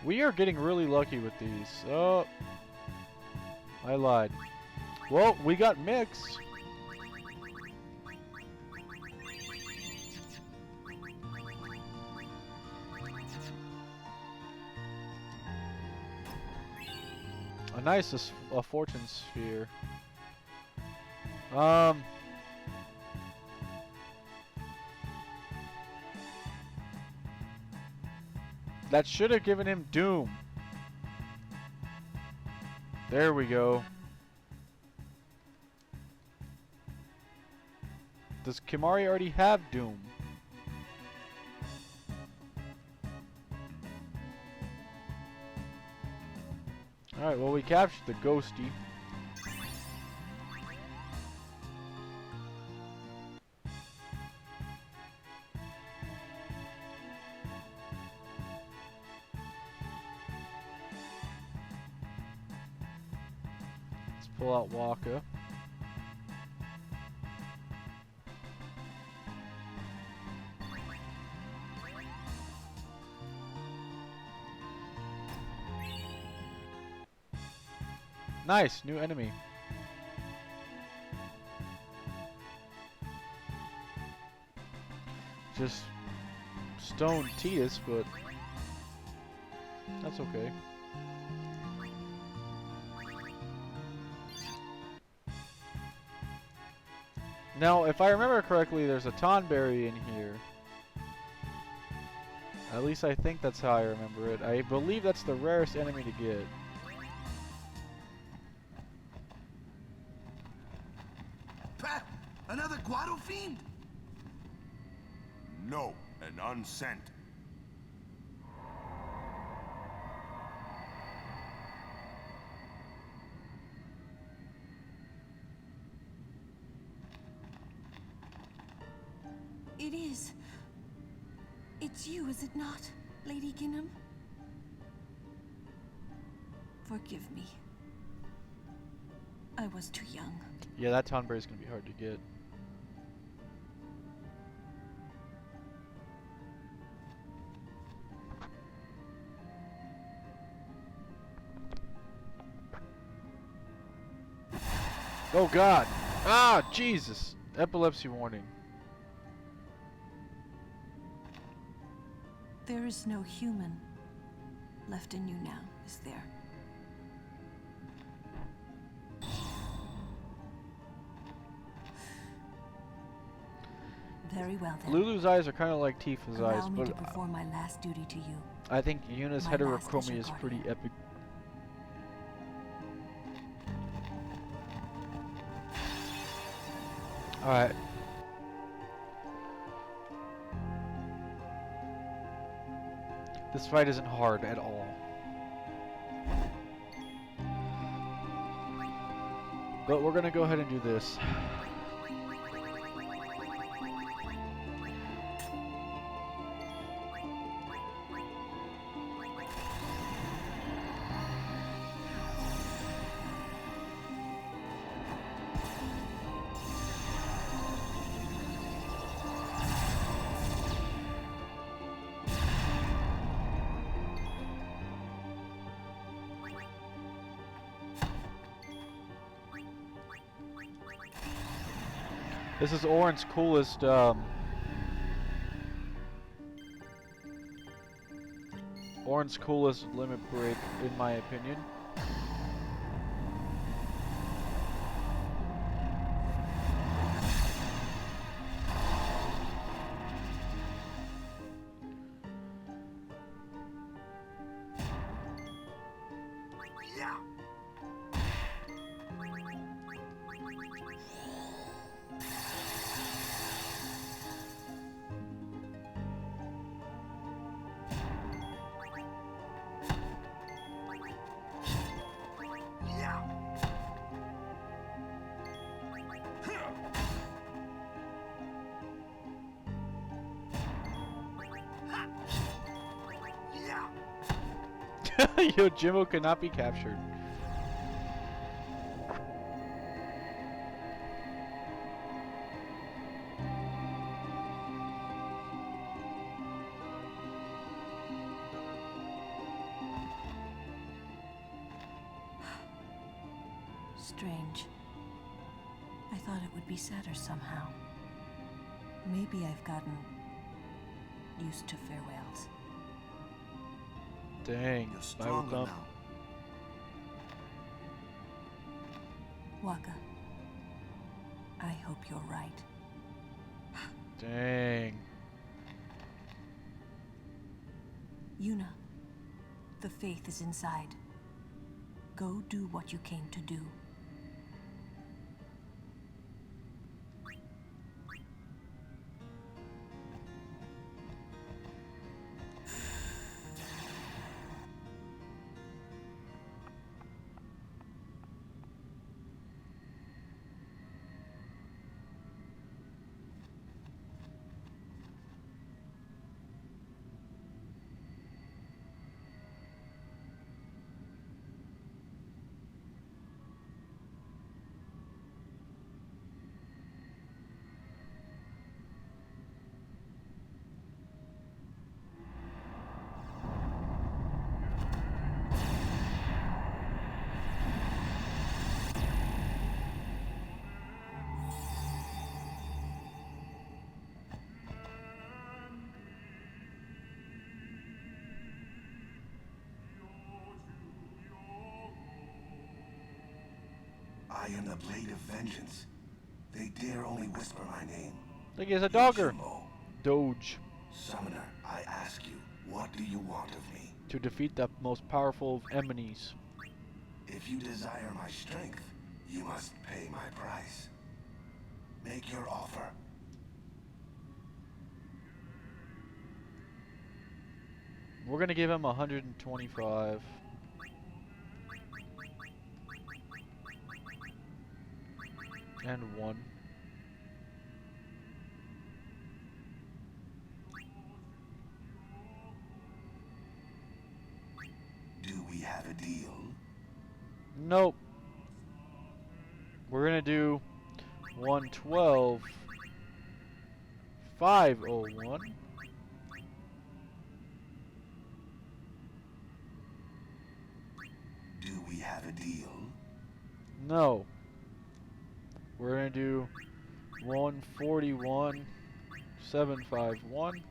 We are getting really lucky with these. Oh, I lied. Well, we got mix. A nice a fortune sphere. That should have given him Doom. There we go. Does Kimari already have Doom? Alright, well we captured the Ghosty. Let's pull out Waka. Nice, new enemy. Just stone Titus, but that's okay. Now, if I remember correctly, there's a Tonberry in here. At least I think that's how I remember it. I believe that's the rarest enemy to get. Pat, another Guado fiend? No, an unsent. It is. It's you, is it not, Lady Ginham? Forgive me. I was too young. Yeah, that Tonberry's gonna be hard to get. Oh God! Ah, Jesus! Epilepsy warning. There is no human left in you now, is there? Very well then. Lulu's eyes are kind of like Tifa's eyes, Allow me but to perform my last duty to you. I think Yuna's My last heterochromia is Vision pretty Guardian. epic. Alright. This fight isn't hard at all. But we're gonna go ahead and do this. This is Orin's coolest, Orin's coolest limit break, in my opinion. Yojimbo cannot be captured. Strange. I thought it would be sadder somehow. Maybe I've gotten used to farewells. Dang. You're I stronger woke up. now. Waka, I hope you're right. Dang. Yuna, the faith is inside. Go do what you came to do. I am the blade of vengeance. They dare only whisper my name. I think he's a dogger. Yojimbo. Doge. Summoner, I ask you, what do you want of me? To defeat the most powerful of enemies. If you desire my strength, you must pay my price. Make your offer. We're gonna give him 125. And 1. Do we have a deal? Nope. We're gonna do 112. 501. Do we have a deal? No. We're gonna do 141. 751.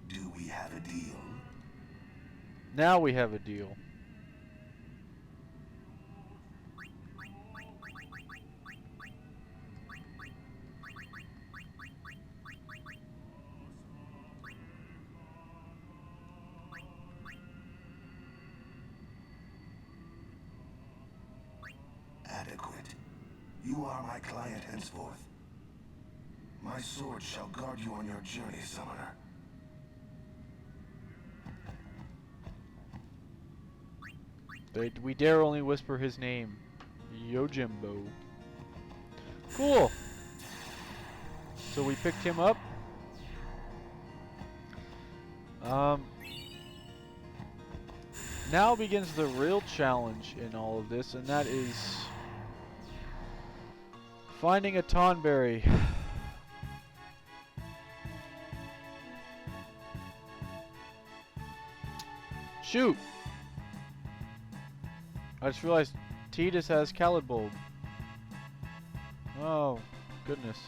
Do we have a deal? Now we have a deal. Adequate. You are my client henceforth. My sword shall guard you on your journey, Summoner. We dare only whisper his name. Yojimbo. Cool. So we picked him up. Now begins the real challenge in all of this, and that is finding a Tonberry. Shoot! I just realized Tidus has Khalid Bulb. Oh, goodness.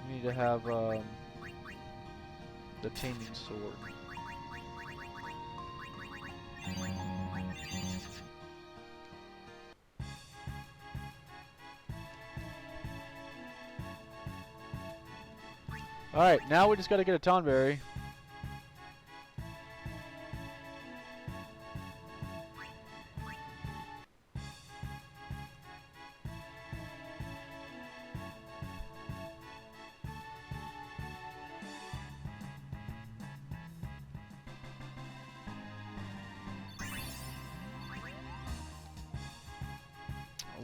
We need to have the taming sword. Alright, now we just gotta get a Tonberry.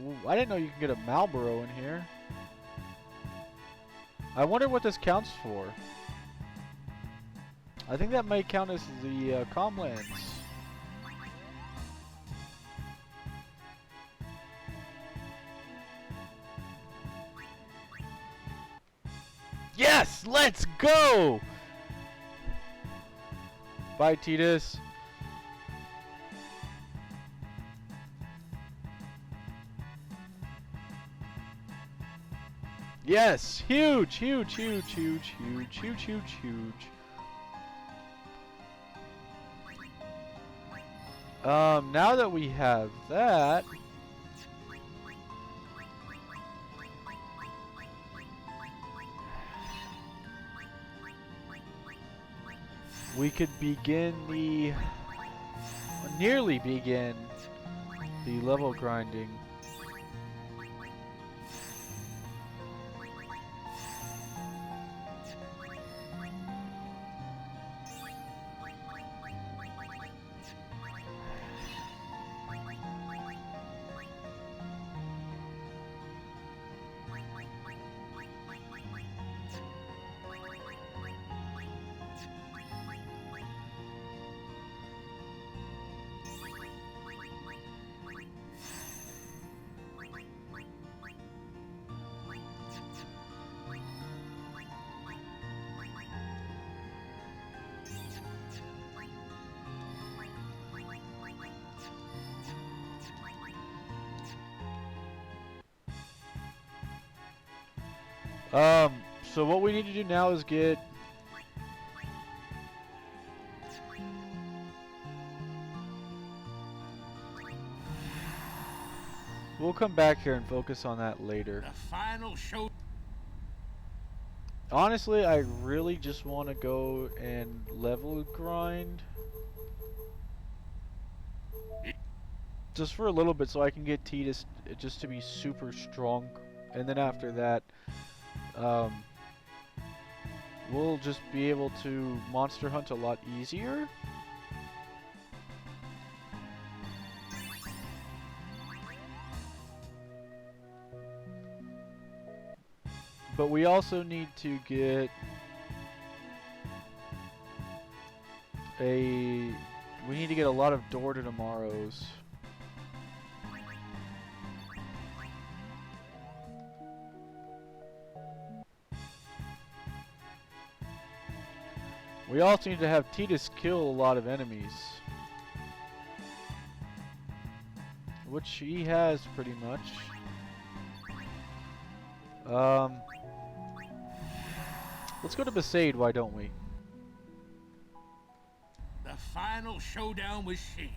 Ooh, I didn't know you could get a Marlboro in here. I wonder what this counts for. I think that might count as the comm lens. Yes! Let's go! Bye, Titus. Yes! Huge, huge, huge, huge, huge, huge, huge, huge. Now that we have that, we could begin the, nearly begin the level grinding. So what we need to do now is get we'll come back here and focus on that later. The final show. Honestly, I really just want to go and level grind. Just for a little bit so I can get Titus just to be super strong. And then after that, we'll just be able to monster hunt a lot easier. But we also need to get we need to get a lot of Door to Tomorrows. We also need to have Titus kill a lot of enemies. Which he has pretty much. Let's go to Besaid, why don't we? The final showdown with Sheen.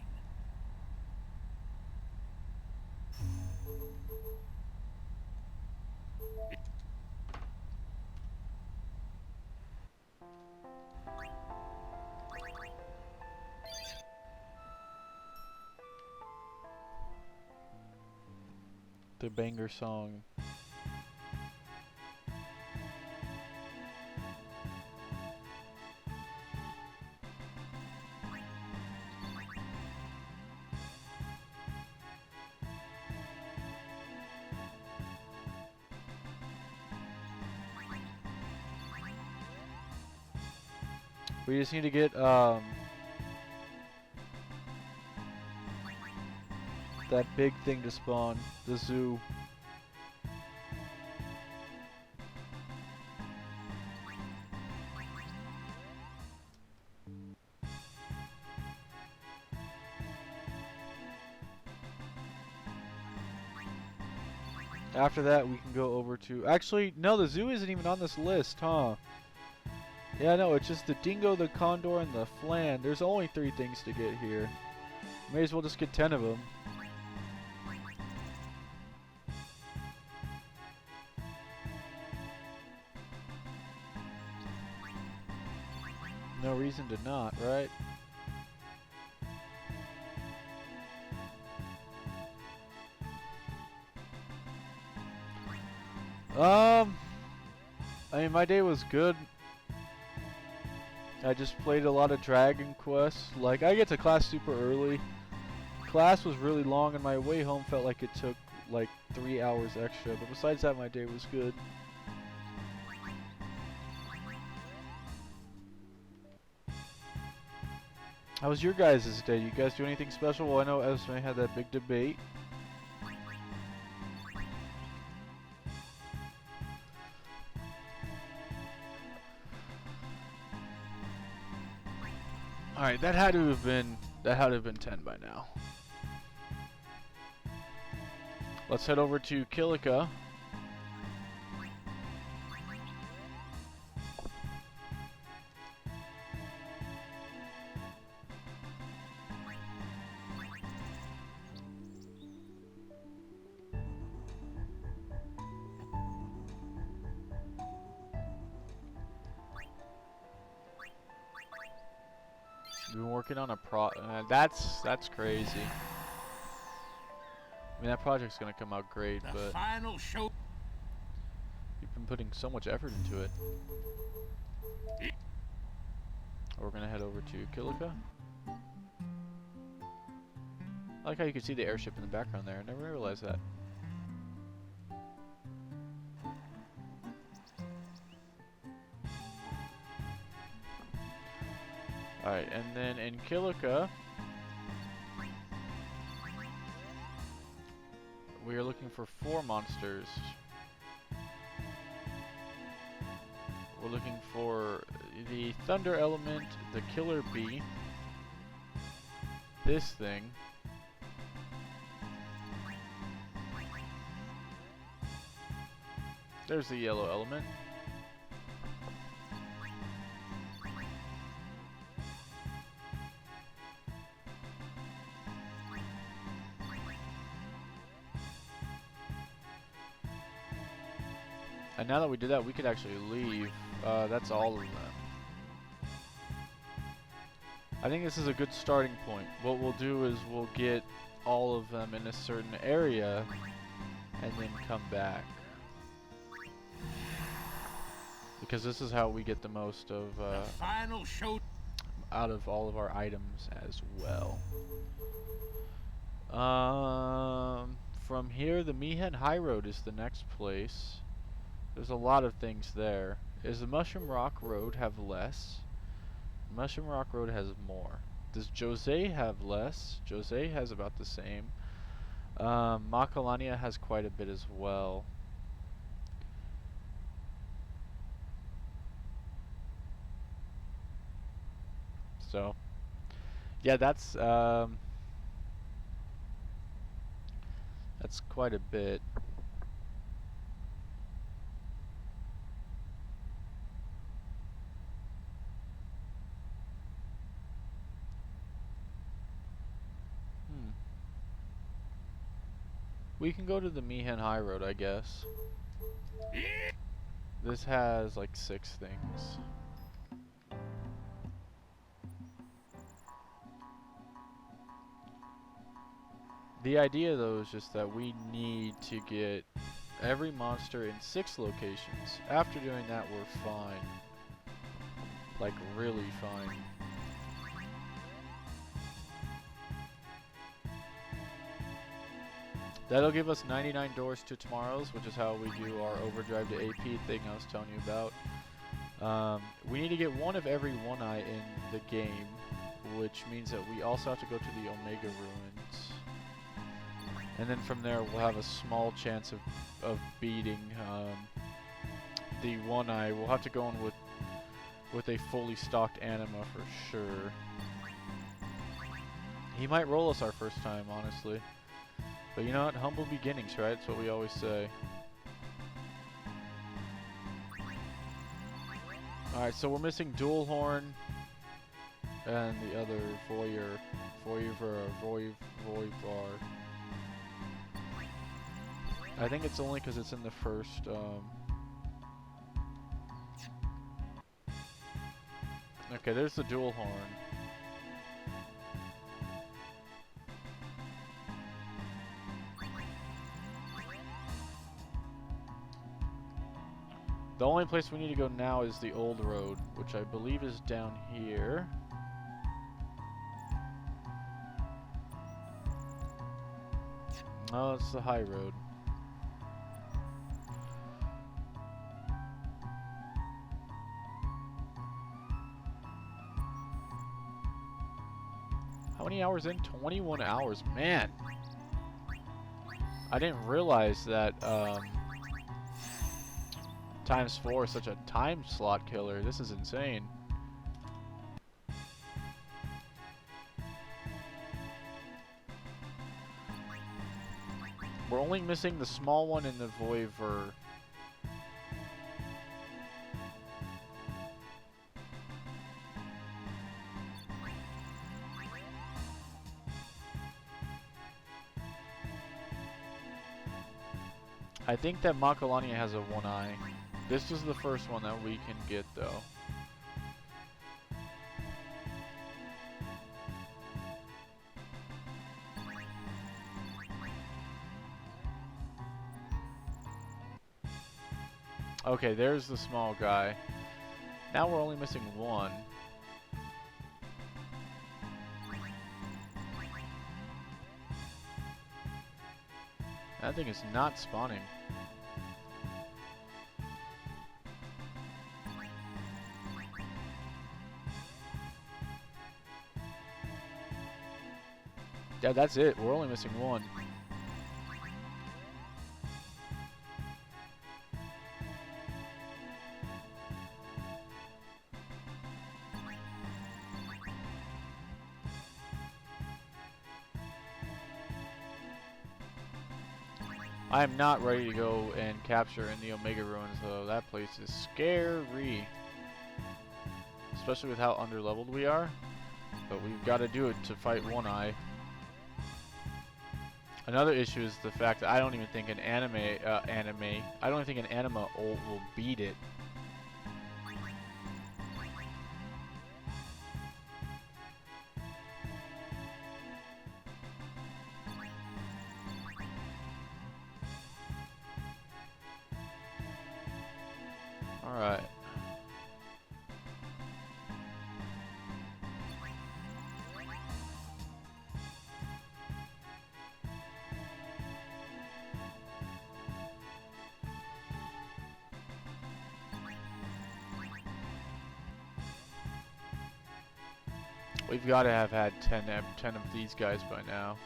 The banger song. We just need to get that big thing to spawn, the zoo. After that, we can go over to... Actually, no, the zoo isn't even on this list, huh? Yeah, no, it's just the dingo, the condor, and the flan. There's only 3 things to get here. May as well just get 10 of them. No reason to not, right? I mean, my day was good. I just played a lot of Dragon Quest. Like, I get to class super early. class was really long and my way home felt like it took like 3 hours extra, but besides that my day was good. How was your guys' day? You guys do anything special? Well, I know Esme had that big debate. Alright, that had to have been 10 by now. Let's head over to Kilika. We've been working on a that's crazy. I mean, that project's gonna come out great, The but final show. you've been putting so much effort into it. We're gonna head over to Kilika. I like how you can see the airship in the background there. I never realized that. Alright, and then in Kilika, we are looking for 4 monsters. We're looking for the Thunder Element, the Killer Bee, this thing, there's the Yellow Element, and now that we did that, we could actually leave. That's all of them. I think this is a good starting point. What we'll do is we'll get all of them in a certain area and then come back. Because this is how we get the most of The final show. out of all of our items as well. From here, the Mihen High Road is the next place. There's a lot of things there. Does the Mushroom Rock Road have less? Mushroom Rock Road has more. Does Jose have less? Jose has about the same. Macalania has quite a bit as well. So, yeah, that's quite a bit. We can go to the Mihen High Road, I guess. This has like 6 things. The idea though is just that we need to get every monster in 6 locations. After doing that, we're fine. Like really fine. That'll give us 99 doors to tomorrow's, which is how we do our overdrive to AP thing I was telling you about. We need to get one of every one-eye in the game, which means that we also have to go to the Omega Ruins. And then from there we'll have a small chance of beating the one-eye. We'll have to go in with a fully stocked anima for sure. He might roll us our first time, honestly. But you know what? Humble beginnings, right? That's what we always say. Alright, so we're missing Dual Horn and the other Voivar. I think it's only because it's in the first, Okay, there's the Dual Horn. The only place we need to go now is the old road, which I believe is down here. Oh, it's the high road. How many hours in? 21 hours. Man! I didn't realize that times 4 is such a time slot killer. This is insane. We're only missing the small one in the Voivor. I think that Makalani has a one eye. This is the first one that we can get, though. Okay, there's the small guy. Now we're only missing one. That thing is not spawning. Yeah, that's it. We're only missing one. I am not ready to go and capture in the Omega Ruins, though. That place is scary. Especially with how underleveled we are. But we've got to do it to fight One Eye. Another issue is the fact that I don't even think an I don't think an anima will beat it. Alright. We've got to have had 10 of these guys by now.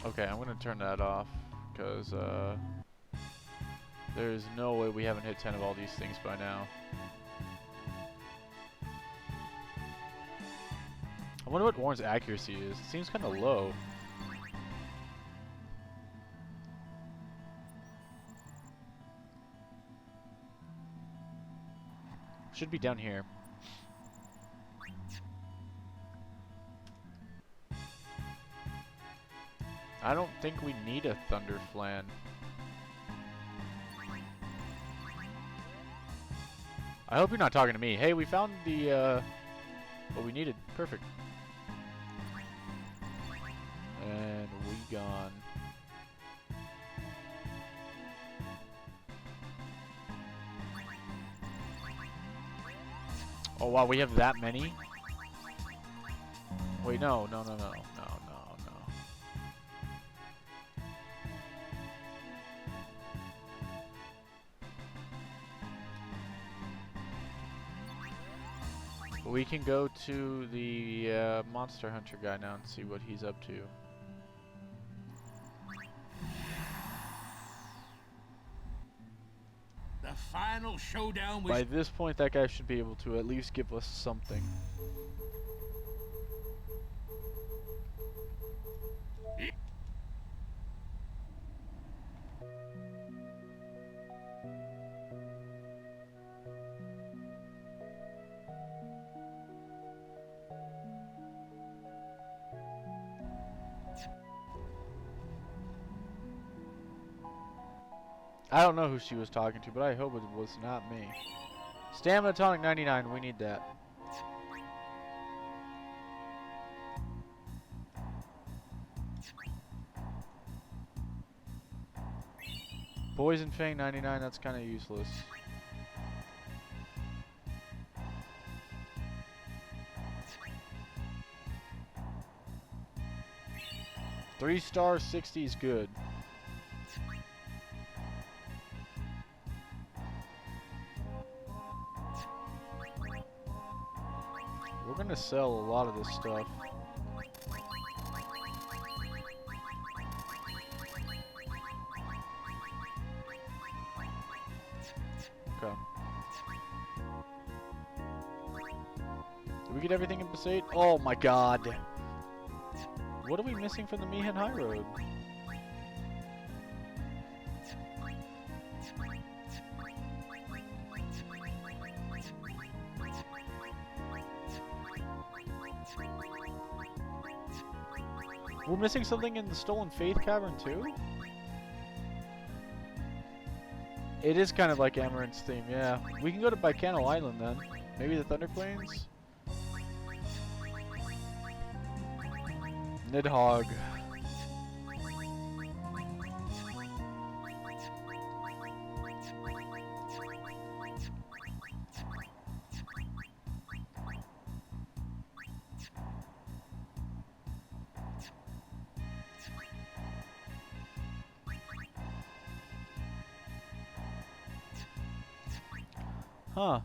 Okay, I'm gonna turn that off, because there's no way we haven't hit 10 of all these things by now. I wonder what Warren's accuracy is. It seems kind of low. Should be down here. I don't think we need a Thunder Flan. I hope you're not talking to me. Hey, we found the, what we needed. Perfect. And we gone. Oh wow, we have that many? Wait, no. We can go to the Monster Hunter guy now and see what he's up to. The final showdown was... By this point, that guy should be able to at least give us something. I don't know who she was talking to, but I hope it was not me. Stamina tonic 99, we need that. Poison Fang 99, that's kind of useless. Three star 60 is good. We're gonna sell a lot of this stuff. Okay. Did we get everything in Passate? Oh my god. What are we missing from the Mihan High Road? We're missing something in the Stolen Faith Cavern too? It is kind of like Amaranth's theme, yeah. We can go to Bicano Island then. Maybe the Thunder Plains? Nidhogg. Huh.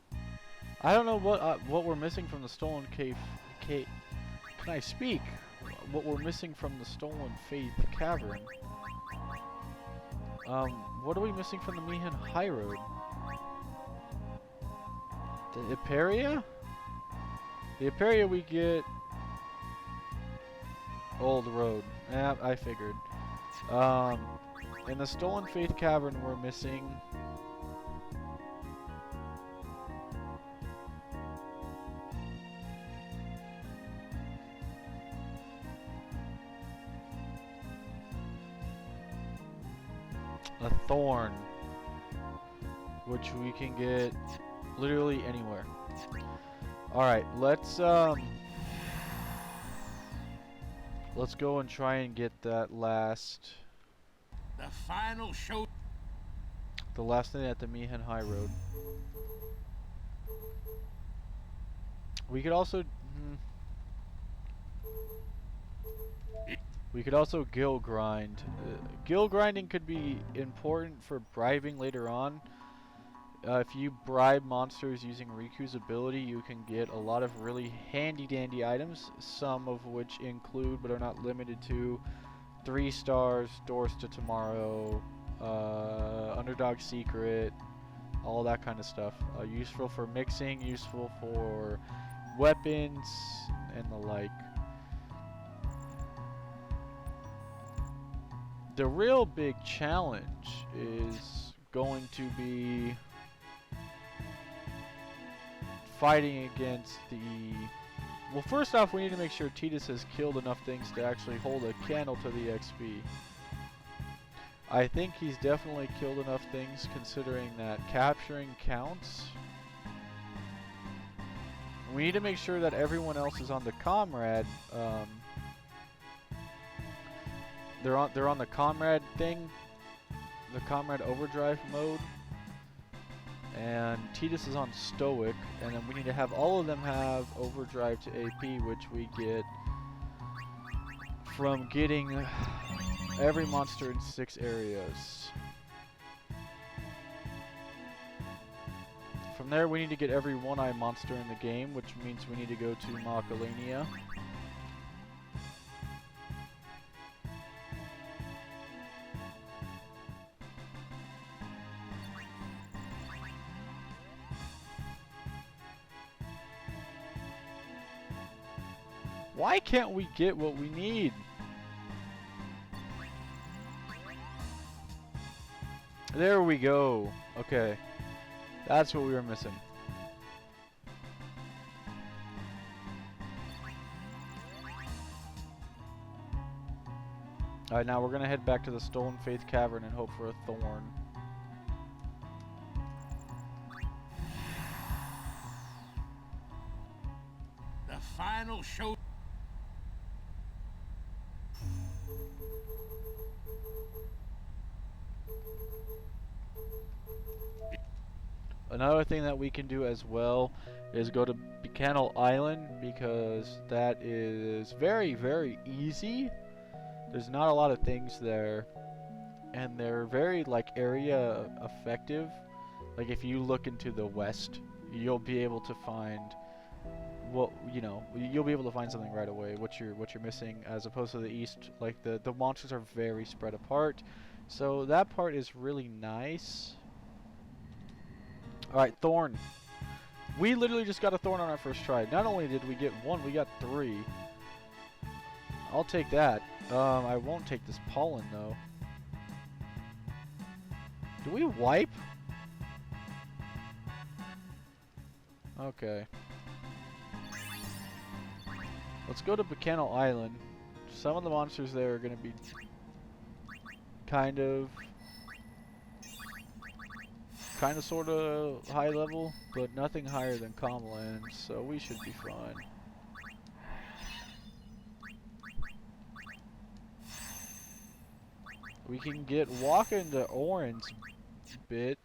I don't know what we're missing from the Stolen Cave. Can I speak? What we're missing from the Stolen Faith Cavern. What are we missing from the Mihan High Road? The Iperia? The Iperia we get... Old Road. Yeah, I figured. In the Stolen Faith Cavern we're missing... a thorn, which we can get literally anywhere. Alright, let's go and try and get that last... The final show. The last thing at the Mihan High Road. We could also... We could also gill grind. Gill grinding could be important for bribing later on. If you bribe monsters using Riku's ability, you can get a lot of really handy dandy items, some of which include, but are not limited to, 3 stars, Doors to Tomorrow, Underdog Secret, all that kind of stuff. Useful for mixing, useful for weapons, and the like. The real big challenge is going to be fighting against the... Well, first off, we need to make sure Tidus has killed enough things to actually hold a candle to the XP. I think he's definitely killed enough things considering that capturing counts. We need to make sure that everyone else is on the Comrade, they're on the Comrade thing, the Comrade Overdrive mode, and Tidus is on Stoic, and then we need to have all of them have Overdrive to AP, which we get from getting every monster in 6 areas. From there we need to get every one-eye monster in the game, which means we need to go to Macalania. Why can't we get what we need? There we go. Okay. That's what we were missing. Alright, now we're gonna head back to the Stolen Faith Cavern and hope for a thorn. final show. Another thing that we can do as well is go to Buchanan Island, because that is very, very easy. There's not a lot of things there, and they're very like area effective. Like if you look into the west, you'll be able to find you'll be able to find something right away, what you're missing, as opposed to the east. Like the monsters are very spread apart, so that part is really nice. All right, thorn. We literally just got a thorn on our first try. Not only did we get one, we got 3. I'll take that. I won't take this pollen though. Do we wipe? Okay. Let's go to Buchanan Island. Some of the monsters there are going to be kind of sort of high level, but nothing higher than Comland, so we should be fine. We can get walking to Orange bit.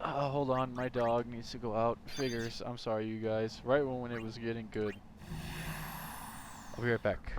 Oh, hold on, my dog needs to go out. Figures. I'm sorry, you guys. Right when it was getting good. I'll be right back.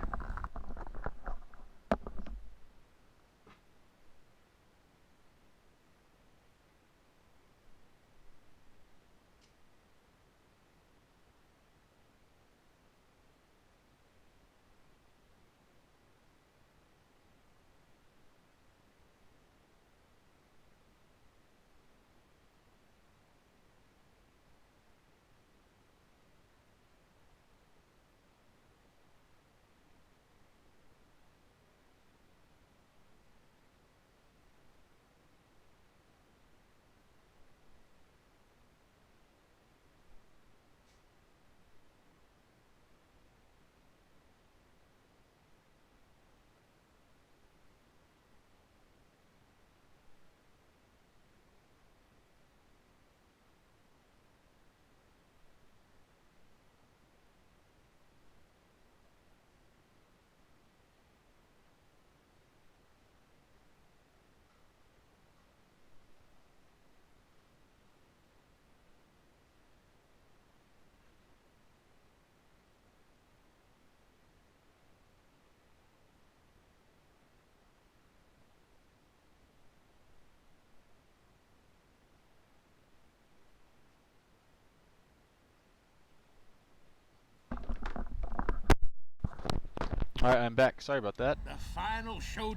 Alright, I'm back. Sorry about that. The final show.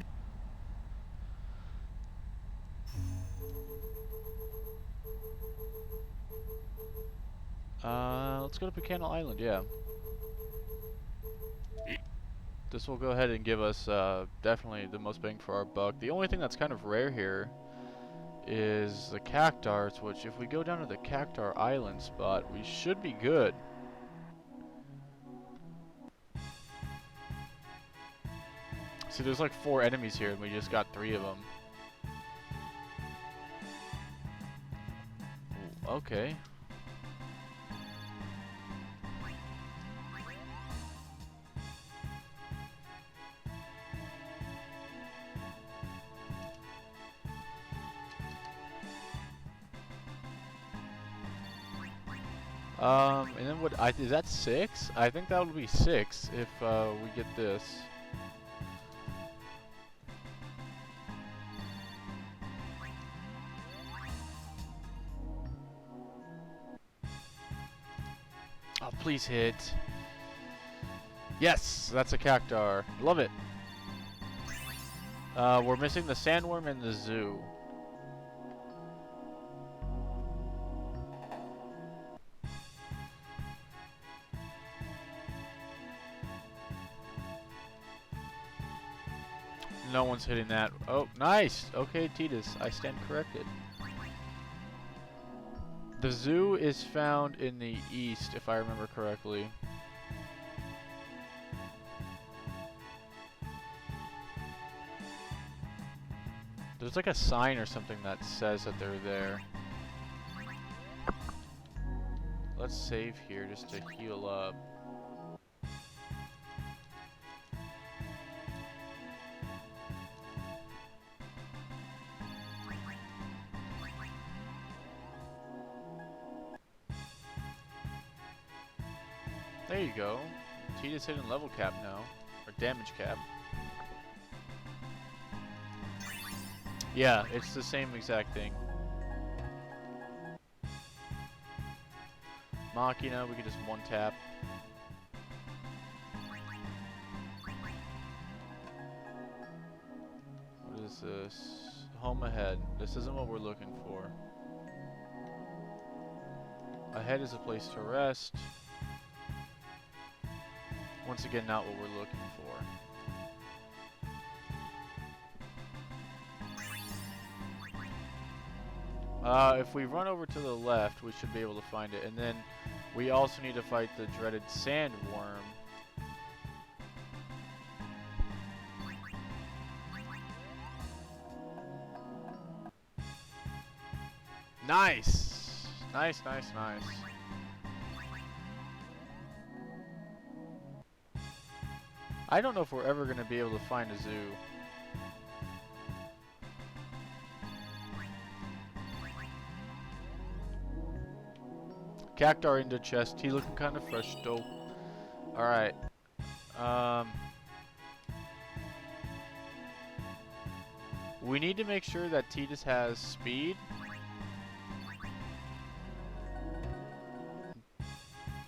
Let's go to Buchanan Island, yeah. This will go ahead and give us definitely the most bang for our buck. The only thing that's kind of rare here is the cactars, which if we go down to the cactar island spot, we should be good. See, there's like 4 enemies here, and we just got 3 of them. Ooh, okay. And then is that 6? I think that would be 6 if we get this. Oh, please hit. Yes, that's a cactar. Love it. We're missing the sandworm and the zoo. No one's hitting that. Oh, nice. Okay, Titus, I stand corrected. The zoo is found in the east, if I remember correctly. There's like a sign or something that says that they're there. Let's save here just to heal up. There you go. Tita's hitting level cap now, or damage cap. Yeah, it's the same exact thing. Machina, we can just one tap. What is this? Home ahead. This isn't what we're looking for. Ahead is a place to rest. Once again, not what we're looking for. If we run over to the left, we should be able to find it. And then we also need to fight the dreaded sandworm. Nice! Nice, nice, nice. I don't know if we're ever going to be able to find a zoo. Cactar into chest. He looking kind of fresh though. Alright. We need to make sure that Titus has speed.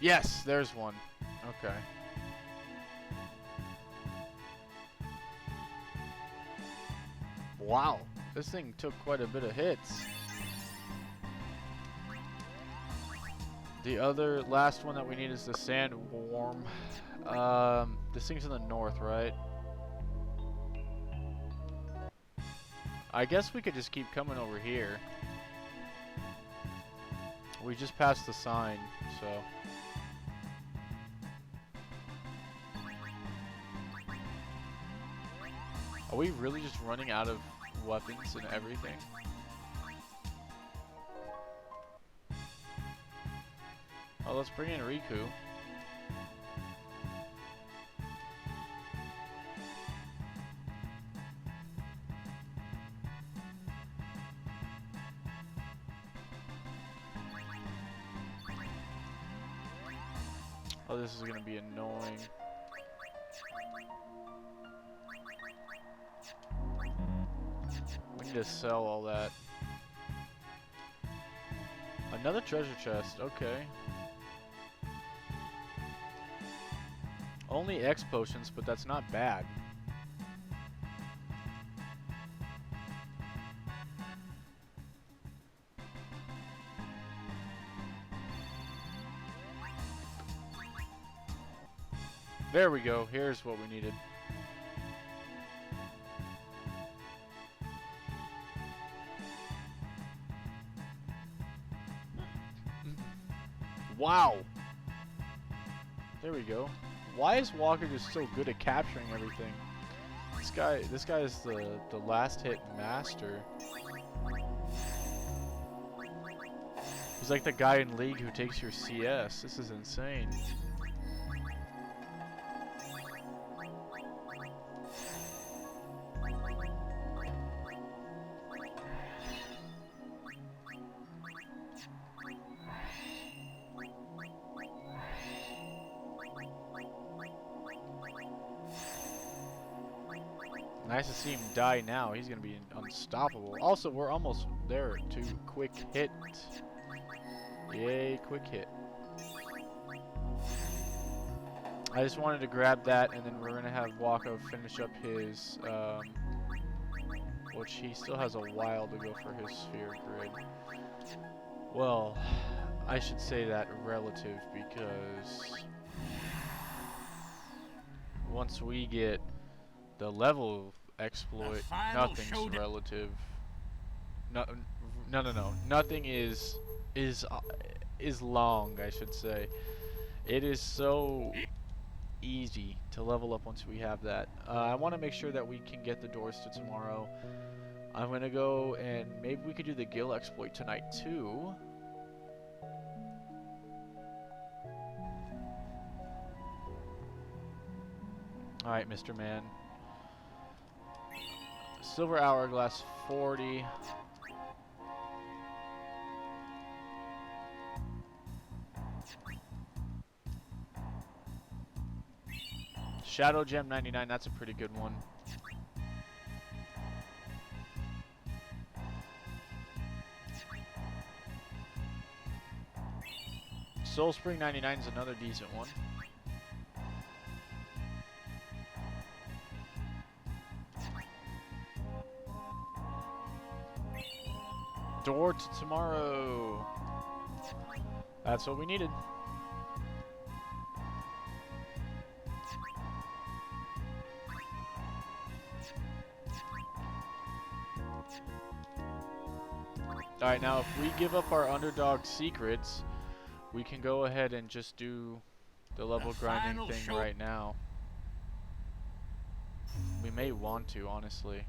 Yes, there's one. Okay. Wow, this thing took quite a bit of hits. The other last one that we need is the sandworm. This thing's in the north, right? I guess we could just keep coming over here. We just passed the sign, so. Are we really just running out of weapons and everything? Oh, let's bring in Riku. Oh, this is gonna be annoying. We need to sell all that. Another treasure chest, okay. Only X potions, but that's not bad. There we go. Here's what we needed. Wow. There we go. Why is Walker just so good at capturing everything? This guy is the last hit master. He's like the guy in League who takes your CS. This is insane. Nice to see him die now. He's going to be unstoppable. Also, we're almost there to quick hit. Yay, quick hit. I just wanted to grab that, and then we're going to have Wako finish up his, which he still has a while to go for his sphere grid. Well, I should say that relative, because once we get the level exploit, nothing's relative. No. Nothing is long, I should say. It is so easy to level up once we have that. I want to make sure that we can get the doors to tomorrow. I'm gonna go and maybe we could do the Gil exploit tonight too. Alright, Mr. Man. Silver hourglass 40. Shadow Gem 99, that's a pretty good one. Soul Spring 99 is another decent one. Door to Tomorrow. That's what we needed. Alright, now if we give up our underdog secrets, we can go ahead and just do the level grinding thing right now. We may want to, honestly.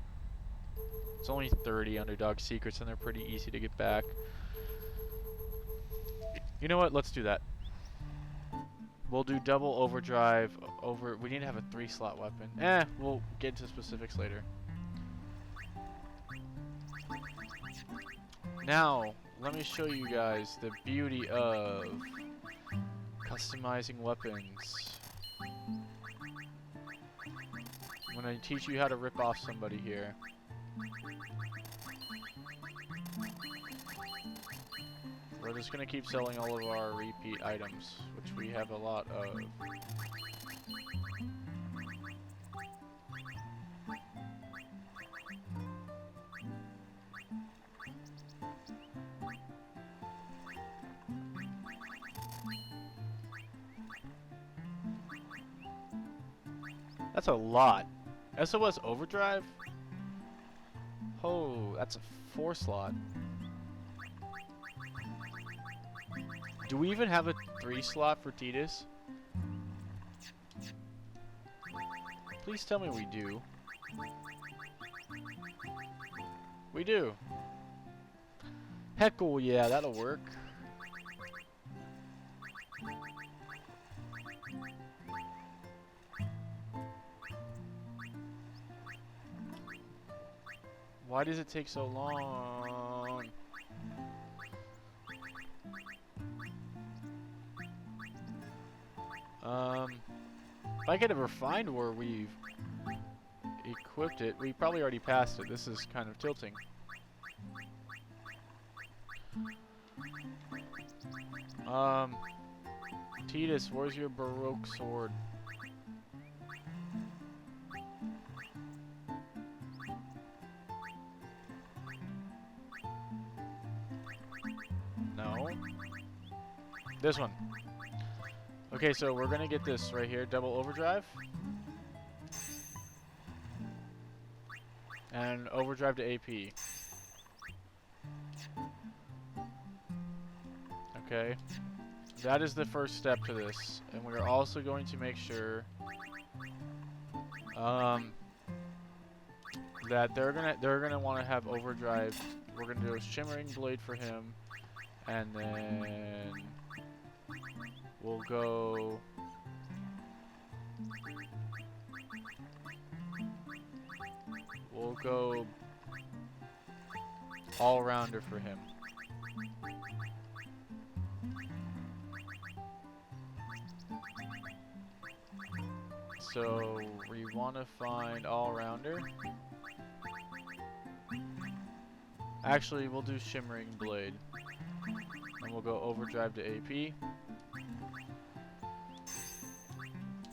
It's only 30 underdog secrets and they're pretty easy to get back. You know what? Let's do that. We'll do double overdrive over... We need to have a 3-slot weapon. We'll get into specifics later. Now, let me show you guys the beauty of customizing weapons. I'm going to teach you how to rip off somebody here. We're just going to keep selling all of our repeat items, which we have a lot of. That's a lot. SOS Overdrive? Oh, that's a 4-slot. Do we even have a 3-slot for Tidus? Please tell me we do. We do. Heckle, yeah, that'll work. Why does it take so long? If I get a refined where we've equipped it, we probably already passed it. This is kind of tilting. Tidus, where's your Baroque sword? No. This one. Okay, so we're gonna get this right here, double overdrive. And overdrive to AP. Okay. That is the first step to this. And we're also going to make sure that they're gonna want to have overdrive. We're gonna do a shimmering blade for him, and then we'll go all-rounder for him. So we want to find all-rounder. Actually, we'll do shimmering blade, and we'll go overdrive to AP.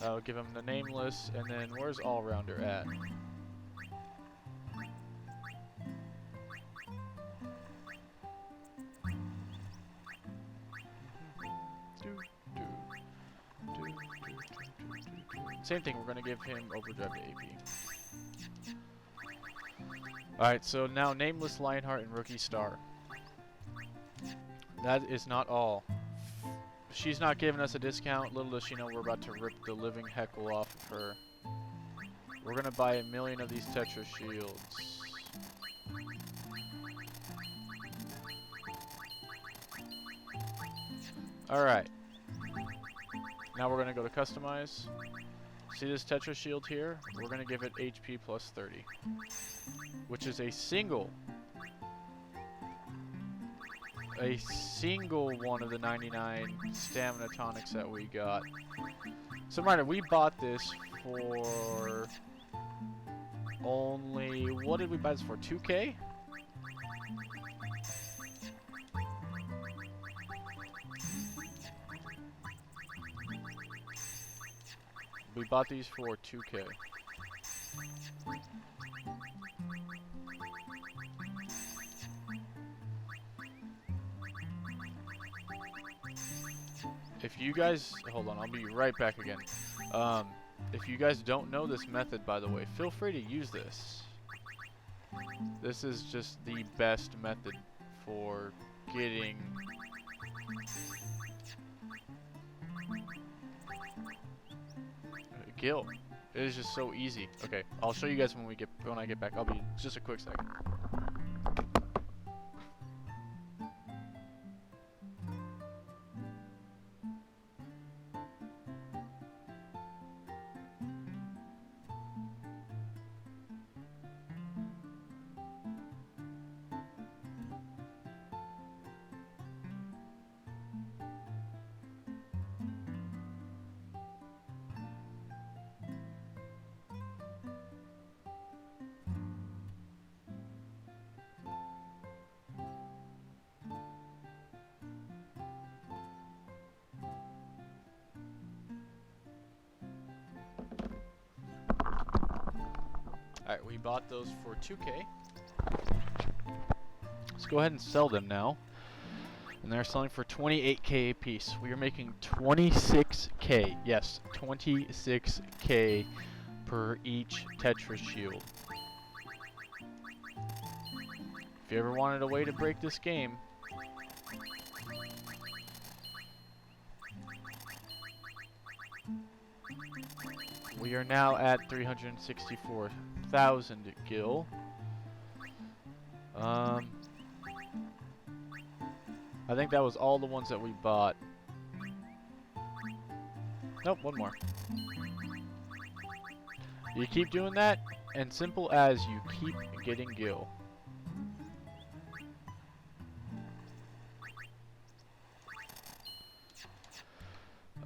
I'll give him the nameless, and then where's all-rounder at? Same thing, we're going to give him overdrive to AP. Alright, so now Nameless, Lionheart, and Rookie Star. That is not all. She's not giving us a discount. Little does she know we're about to rip the living heckle off of her. We're going to buy 1,000,000 of these Tetra shields. Alright. Now we're going to go to customize. See this Tetra shield here? We're gonna give it HP plus 30. Which is a single one of the 99 stamina tonics that we got. So reminder, we bought this for only, what did we buy this for? 2K? We bought these for 2K. If you guys, hold on, I'll be right back again. If you guys don't know this method, by the way, feel free to use this. This is just the best method for getting gil. It is just so easy. Okay, I'll show you guys when I get back. I'll be just a quick second. Alright, we bought those for 2K. Let's go ahead and sell them now. And they're selling for 28K a piece. We are making 26K. Yes, 26K per each Tetra shield. If you ever wanted a way to break this game, we are now at 364,000 gil. I think that was all the ones that we bought. Nope, one more. You keep doing that, and simple as you keep getting gil.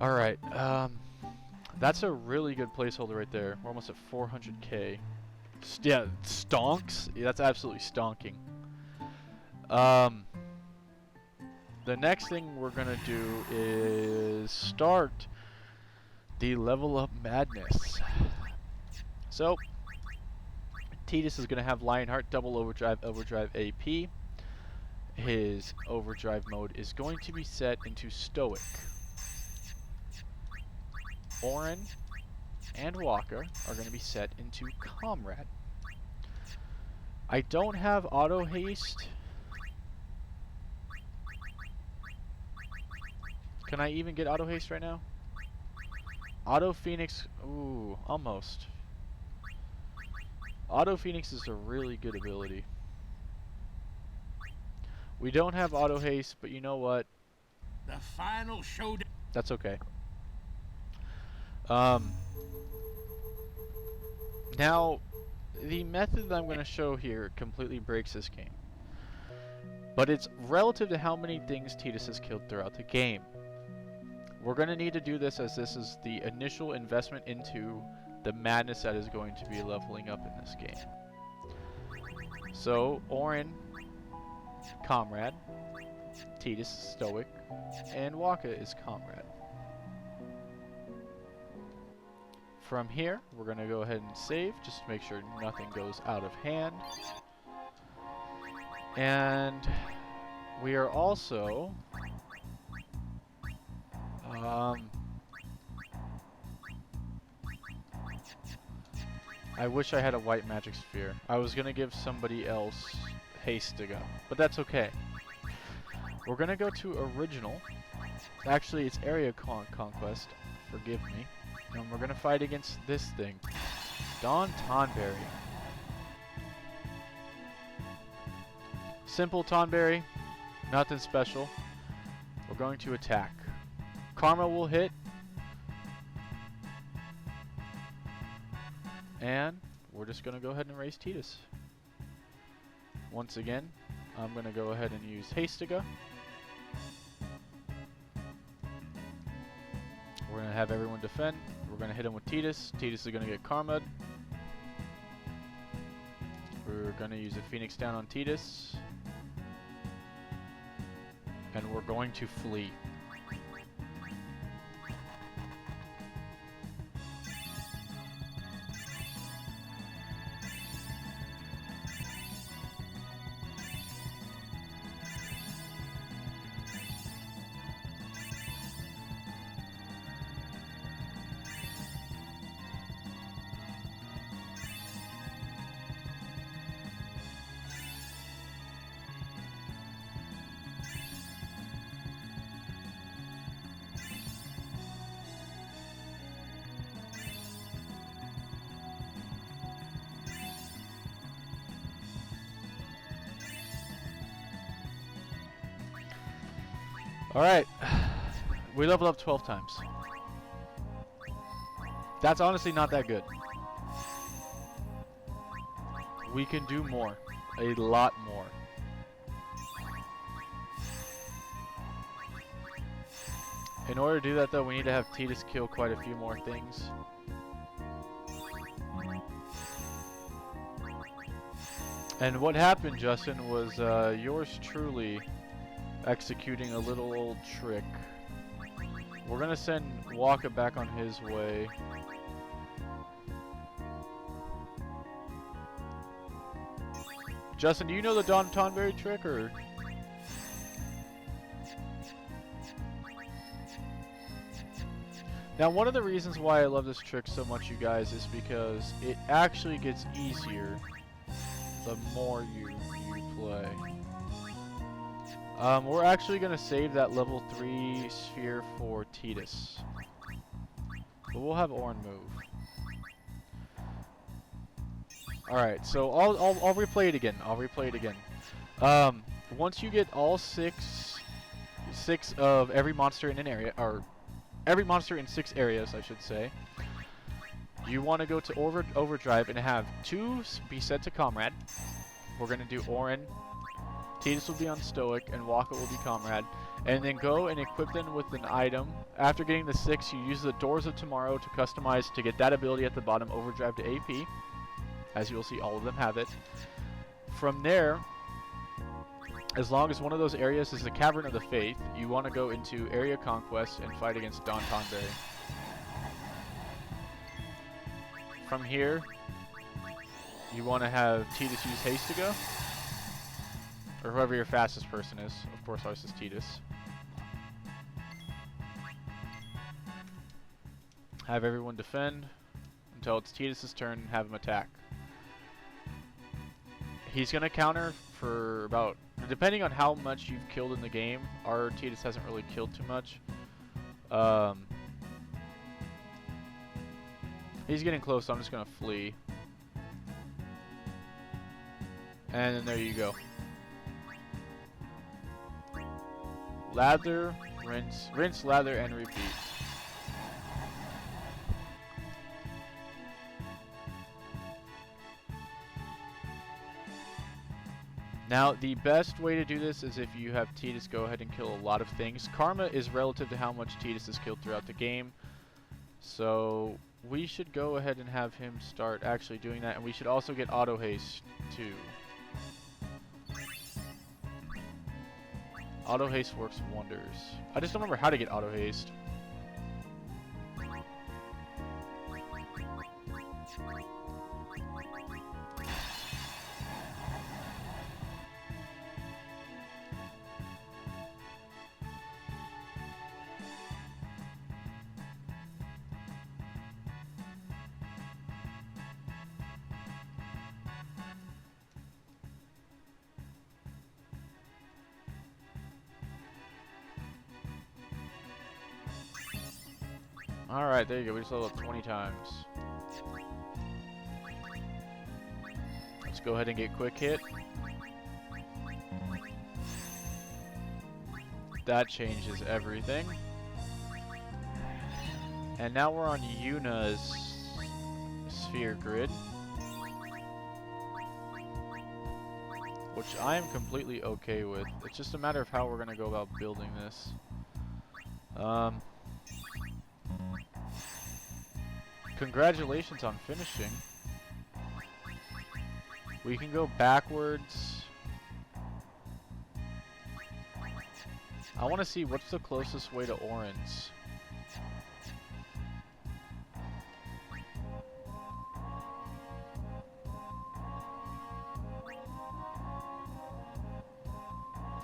Alright, that's a really good placeholder right there. We're almost at 400K. Yeah, stonks? Yeah, that's absolutely stonking. The next thing we're gonna do is start the level up madness. So, Tidus is gonna have Lionheart double overdrive AP. His overdrive mode is going to be set into Stoic. Orin and Walker are going to be set into Comrade. I don't have auto haste. Can I even get auto haste right now? Auto Phoenix, ooh, almost. Auto Phoenix is a really good ability. We don't have auto haste, but you know what? The final showdown. That's okay. Now, the method that I'm going to show here completely breaks this game. But it's relative to how many things Tidus has killed throughout the game. We're going to need to do this as this is the initial investment into the madness that is going to be leveling up in this game. So, Orin, Comrade, Tidus, Stoic, and Waka is Comrade. From here, we're going to go ahead and save, just to make sure nothing goes out of hand. And we are also... I wish I had a white magic sphere. I was going to give somebody else haste to go, but that's okay. We're going to go to original. Actually, it's area conquest. Forgive me. And we're gonna fight against this thing. Dawn Tonberry. Simple Tonberry. Nothing special. We're going to attack. Karma will hit. And we're just going to go ahead and erase Titus. Once again, I'm going to go ahead and use Hastiga. We're going to have everyone defend. We're going to hit him with Titus. Titus is going to get Karma. We're going to use a Phoenix down on Titus. And we're going to flee. Alright, we leveled up 12 times. That's honestly not that good. We can do more. A lot more. In order to do that though, we need to have Titus kill quite a few more things. And what happened, Justin, was yours truly executing a little old trick. We're gonna send Waka back on his way. Justin, do you know the Don Tonberry trick, or? Now, one of the reasons why I love this trick so much, you guys, is because it actually gets easier the more you play. We're actually going to save that level 3 sphere for Titus. But we'll have Orin move. Alright, so I'll replay it again. Once you get all six of every monster in an area, or every monster in 6 areas, I should say, you want to go to Overdrive and have 2 be set to Comrade. We're going to do Orin. Titus will be on Stoic, and Waka will be Comrade. And then go and equip them with an item. After getting the 6, you use the Doors of Tomorrow to customize to get that ability at the bottom, Overdrive to AP. As you'll see, all of them have it. From there, as long as one of those areas is the Cavern of the Faith, you want to go into Area Conquest and fight against Don Tonberry. From here, you want to have Titus use Haste to go. Or whoever your fastest person is. Of course, ours is Titus. Have everyone defend until it's Titus' turn and have him attack. He's going to counter for about, depending on how much you've killed in the game. Our Titus hasn't really killed too much. He's getting close, so I'm just going to flee. And then there you go. Lather, rinse, lather, and repeat. Now, the best way to do this is if you have Titus go ahead and kill a lot of things. Karma is relative to how much Titus has killed throughout the game. So, we should go ahead and have him start actually doing that. And we should also get auto haste, too. Auto haste works wonders. I just don't remember how to get auto haste. Alright, there you go. We just leveled up 20 times. Let's go ahead and get quick hit. That changes everything. And now we're on Yuna's sphere grid, which I am completely okay with. It's just a matter of how we're gonna go about building this. Congratulations on finishing. We can go backwards. I want to see what's the closest way to Orin's.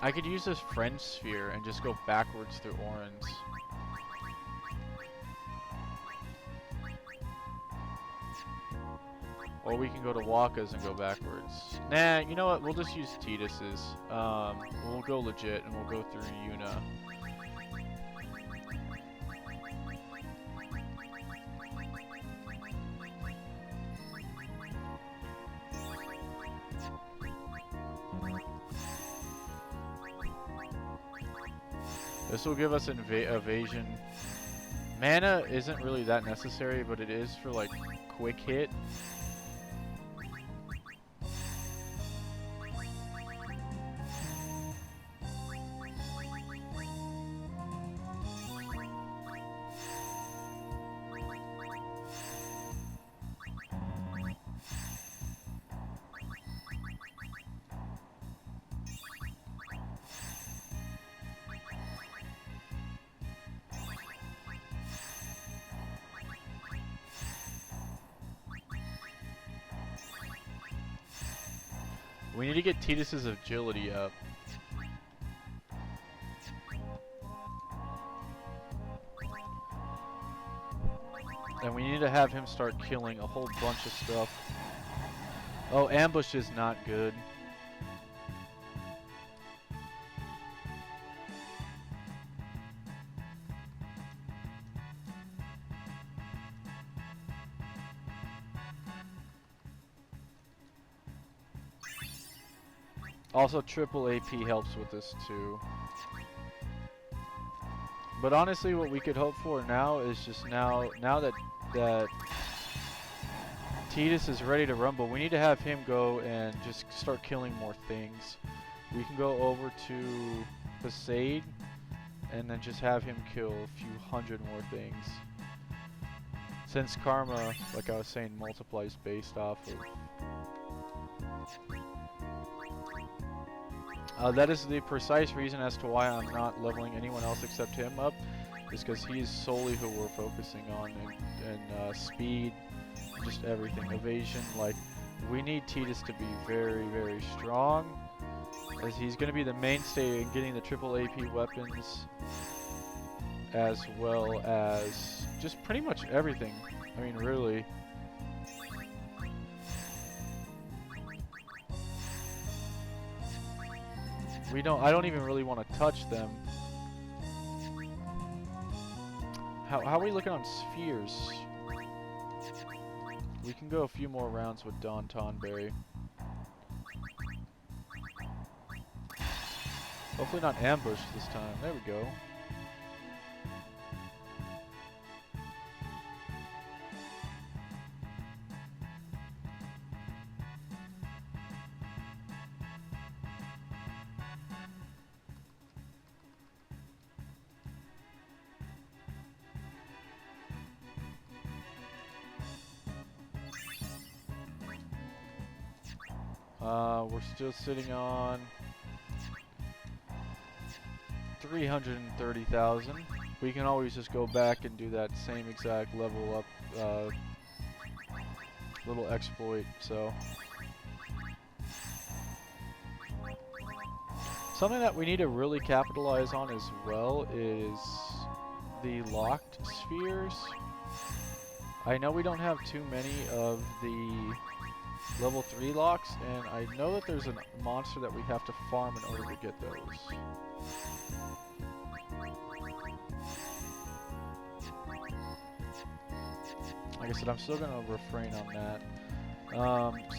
I could use this friend sphere and just go backwards through Orin's. Or we can go to Waka's and go backwards. Nah, you know what? We'll just use Titus's. We'll go legit and we'll go through Yuna. This will give us evasion. Mana isn't really that necessary, but it is for like quick hit. We need to get Titus's agility up. And we need to have him start killing a whole bunch of stuff. Oh, ambush is not good. Also, triple AP helps with this too. But honestly, what we could hope for now is just now that Titus is ready to rumble, we need to have him go and just start killing more things. We can go over to Besaid and then just have him kill a few hundred more things. Since Karma, like I was saying, multiplies based off of... that is the precise reason as to why I'm not leveling anyone else except him up, is because he's solely who we're focusing on, and speed, just everything, evasion. Like, we need Titus to be very, very strong, as he's going to be the mainstay in getting the triple AP weapons, as well as just pretty much everything. I mean, really. I don't even really want to touch them. How are we looking on spheres? We can go a few more rounds with Don Tonberry. Hopefully not ambush this time. There we go. We're still sitting on 330,000. We can always just go back and do that same exact level up little exploit. So something that we need to really capitalize on as well is the locked spheres. I know we don't have too many of the level 3 locks, and I know that there's a monster that we have to farm in order to get those. Like I said, I'm still going to refrain on that.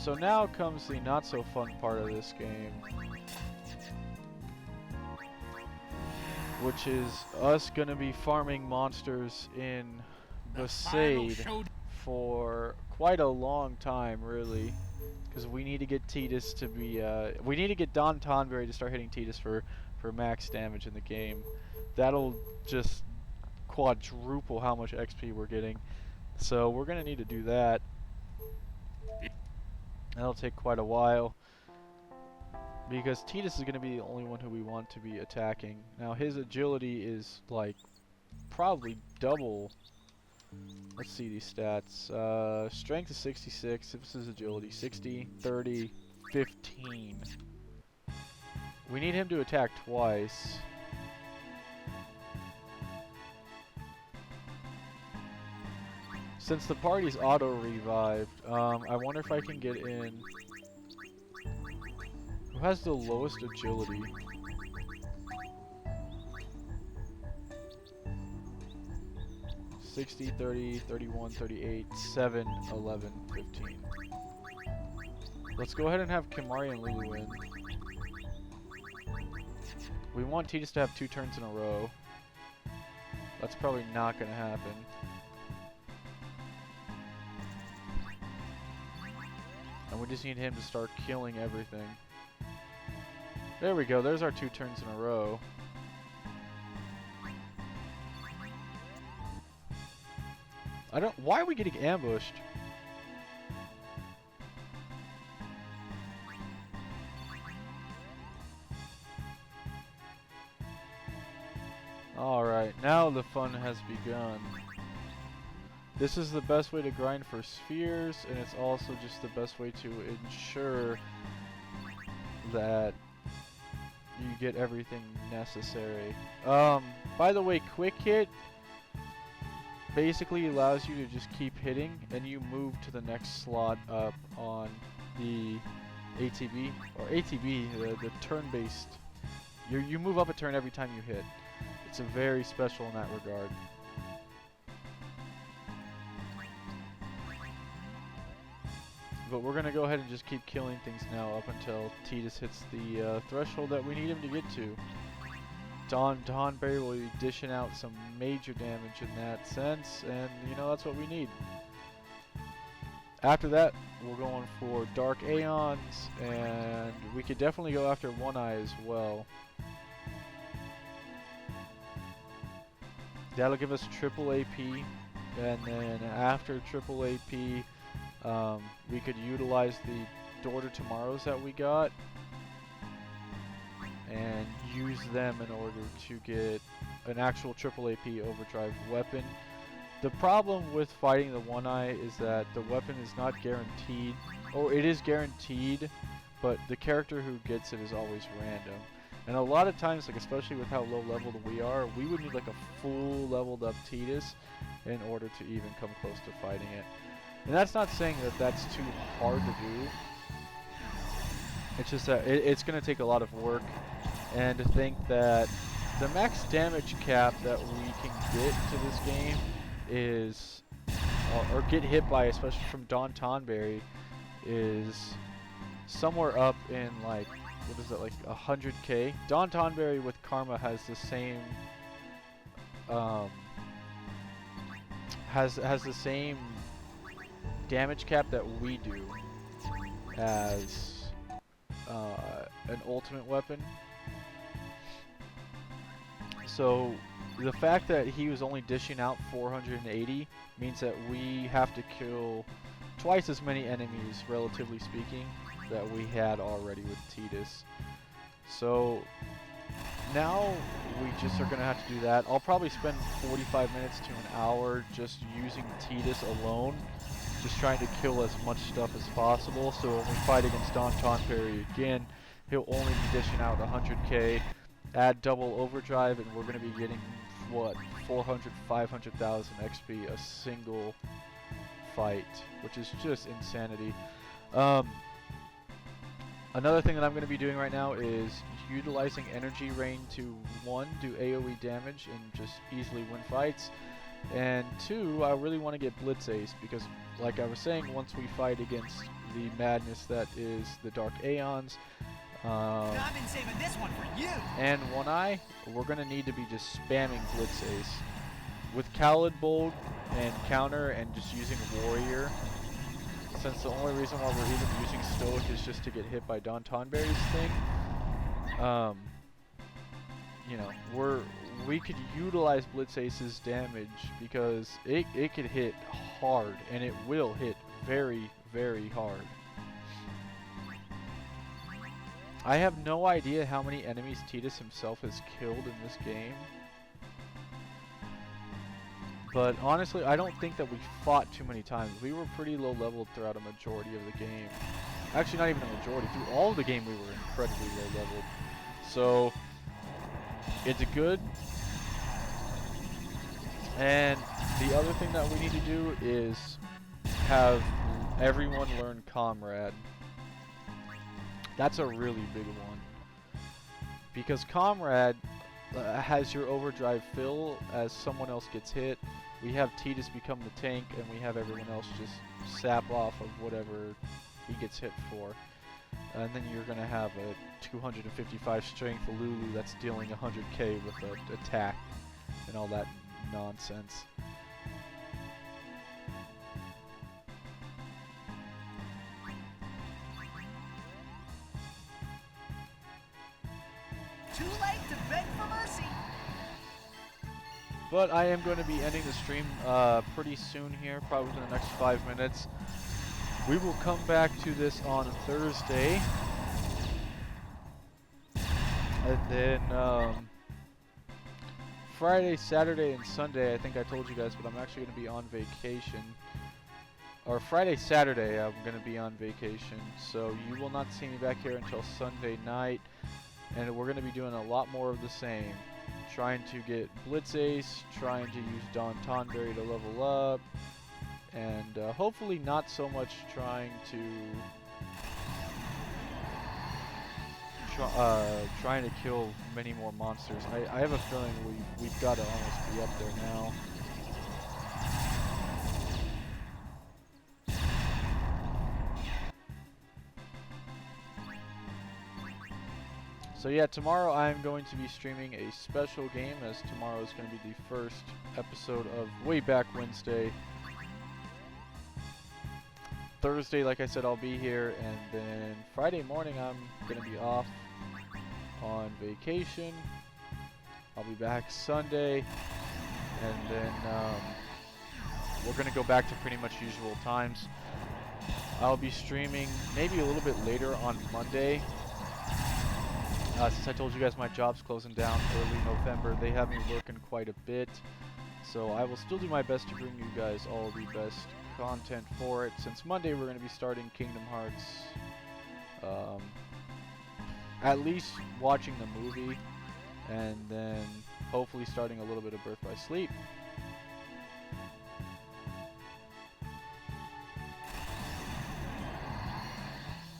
So now comes the not so fun part of this game, which is us going to be farming monsters in Besaid for quite a long time, really, because we need to get Tidus to be. We need to get Don Tonberry to start hitting Tidus for max damage in the game. That'll just quadruple how much XP we're getting. So we're gonna need to do that. That'll take quite a while, because Tidus is gonna be the only one who we want to be attacking. Now his agility is like probably double. Let's see these stats. Strength is 66. This is agility 60, 30, 15. We need him to attack twice. Since the party's auto-revived, I wonder if I can get in... Who has the lowest agility? $60, 30, 31, 38, 7, 11, 15. Let's go ahead and have Kimari and Lulu in. We want Tidus to have 2 turns in a row. That's probably not going to happen. And we just need him to start killing everything. There we go, there's our 2 turns in a row. Why are we getting ambushed? Alright, now the fun has begun. This is the best way to grind for spheres, and it's also just the best way to ensure that you get everything necessary. By the way, quick hit basically allows you to just keep hitting, and you move to the next slot up on the ATB, or ATB, the turn-based. You move up a turn every time you hit. It's a very special in that regard. But we're gonna go ahead and just keep killing things now up until Tidus hits the threshold that we need him to get to. Don Tonberry will be dishing out some major damage in that sense, and you know, that's what we need. After that, we're going for Dark Aeons, and we could definitely go after One Eye as well. That'll give us triple AP, and then after triple AP, we could utilize the Door to Tomorrows that we got and use them in order to get an actual triple AP overdrive weapon. The problem with fighting the One Eye is that the weapon is not guaranteed, or it is guaranteed, but the character who gets it is always random. And a lot of times, like especially with how low leveled we are, we would need like a full leveled up Tidus in order to even come close to fighting it. And that's not saying that that's too hard to do. It's just that it's going to take a lot of work, and to think that the max damage cap that we can get to this game is, or get hit by, especially from Don Tonberry, is somewhere up in like, what is it, like 100k? Don Tonberry with Karma has the same, has the same damage cap that we do as an ultimate weapon. So the fact that he was only dishing out 480 means that we have to kill twice as many enemies, relatively speaking, that we had already with Tidus. So now we just are going to have to do that. I'll probably spend 45 minutes to an hour just using Tidus alone, just trying to kill as much stuff as possible, so when we fight against Don Tonberry again, he'll only be dishing out 100k, add double overdrive, and we're going to be getting, what, 400, 500,000 XP a single fight, which is just insanity. Another thing that I'm going to be doing right now is utilizing Energy Rain to, 1, do AoE damage and just easily win fights, and 2, I really want to get Blitz Ace, because like I was saying, once we fight against the madness that is the Dark Aeons, I've been saving this one for you. and One Eye, we're going to need to be just spamming Blitz Ace. With Khalid Bold, and counter and just using warrior, since the only reason why we're even using stoic is just to get hit by Don Tonberry's thing. You know, we could utilize Blitz Ace's damage because it could hit hard, and it will hit very, very hard. I have no idea how many enemies Tidus himself has killed in this game. But honestly, I don't think that we fought too many times. We were pretty low level throughout a majority of the game. Actually, not even a majority. Through all of the game, we were incredibly low leveled. So, it's good. And the other thing that we need to do is have everyone learn Comrade. That's a really big one. Because Comrade has your overdrive fill as someone else gets hit. We have Tidus become the tank, and we have everyone else just sap off of whatever he gets hit for. And then you're going to have a 255 strength Lulu that's dealing 100k with an attack and all that nonsense. Too late to beg for mercy. But I am going to be ending the stream pretty soon here, probably within the next 5 minutes. We will come back to this on Thursday. And then Friday, Saturday, and Sunday, I think I told you guys, but I'm actually going to be on vacation. Or Friday, Saturday, I'm going to be on vacation. So you will not see me back here until Sunday night. And we're going to be doing a lot more of the same. Trying to get Blitz Ace, trying to use Don Tonberry to level up, and hopefully not so much trying to trying to kill many more monsters. I have a feeling we've got to almost be up there now. So yeah, tomorrow I'm going to be streaming a special game, as tomorrow is going to be the first episode of Way Back Wednesday. Thursday, like I said, I'll be here, and then Friday morning I'm going to be off on vacation. I'll be back Sunday, and then we're going to go back to pretty much usual times. I'll be streaming maybe a little bit later on Monday. Since I told you guys my job's closing down early November, they have me working quite a bit. So I will still do my best to bring you guys all the best content for it. Since Monday we're going to be starting Kingdom Hearts. At least watching the movie, and then hopefully starting a little bit of Birth by Sleep.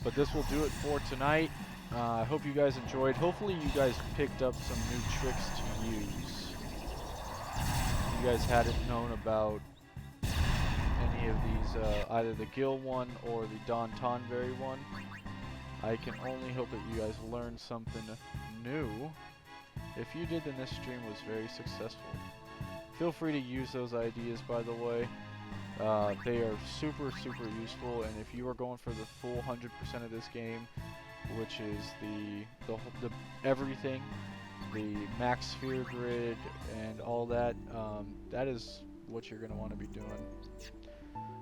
But this will do it for tonight. I hope you guys enjoyed. Hopefully you guys picked up some new tricks to use. If you guys hadn't known about any of these, either the Gil one or the Don Tonberry one, I can only hope that you guys learned something new. If you did, then this stream was very successful. Feel free to use those ideas, by the way. They are super, super useful, and if you are going for the full 100% of this game, which is the everything, the max sphere grid and all that, that is what you're going to want to be doing.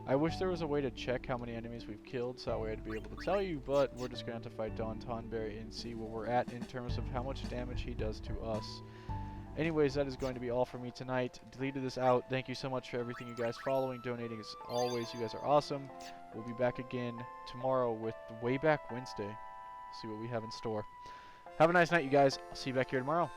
I wish there was a way to check how many enemies we've killed, so that way I'd be able to tell you, but we're just going to have to fight Don Tonberry and see where we're at in terms of how much damage he does to us. Anyways, that is going to be all for me tonight. Deleted this out. Thank you so much for everything, you guys following, donating as always. You guys are awesome. We'll be back again tomorrow with Way Back Wednesday. See what we have in store. Have a nice night, you guys. I'll see you back here tomorrow.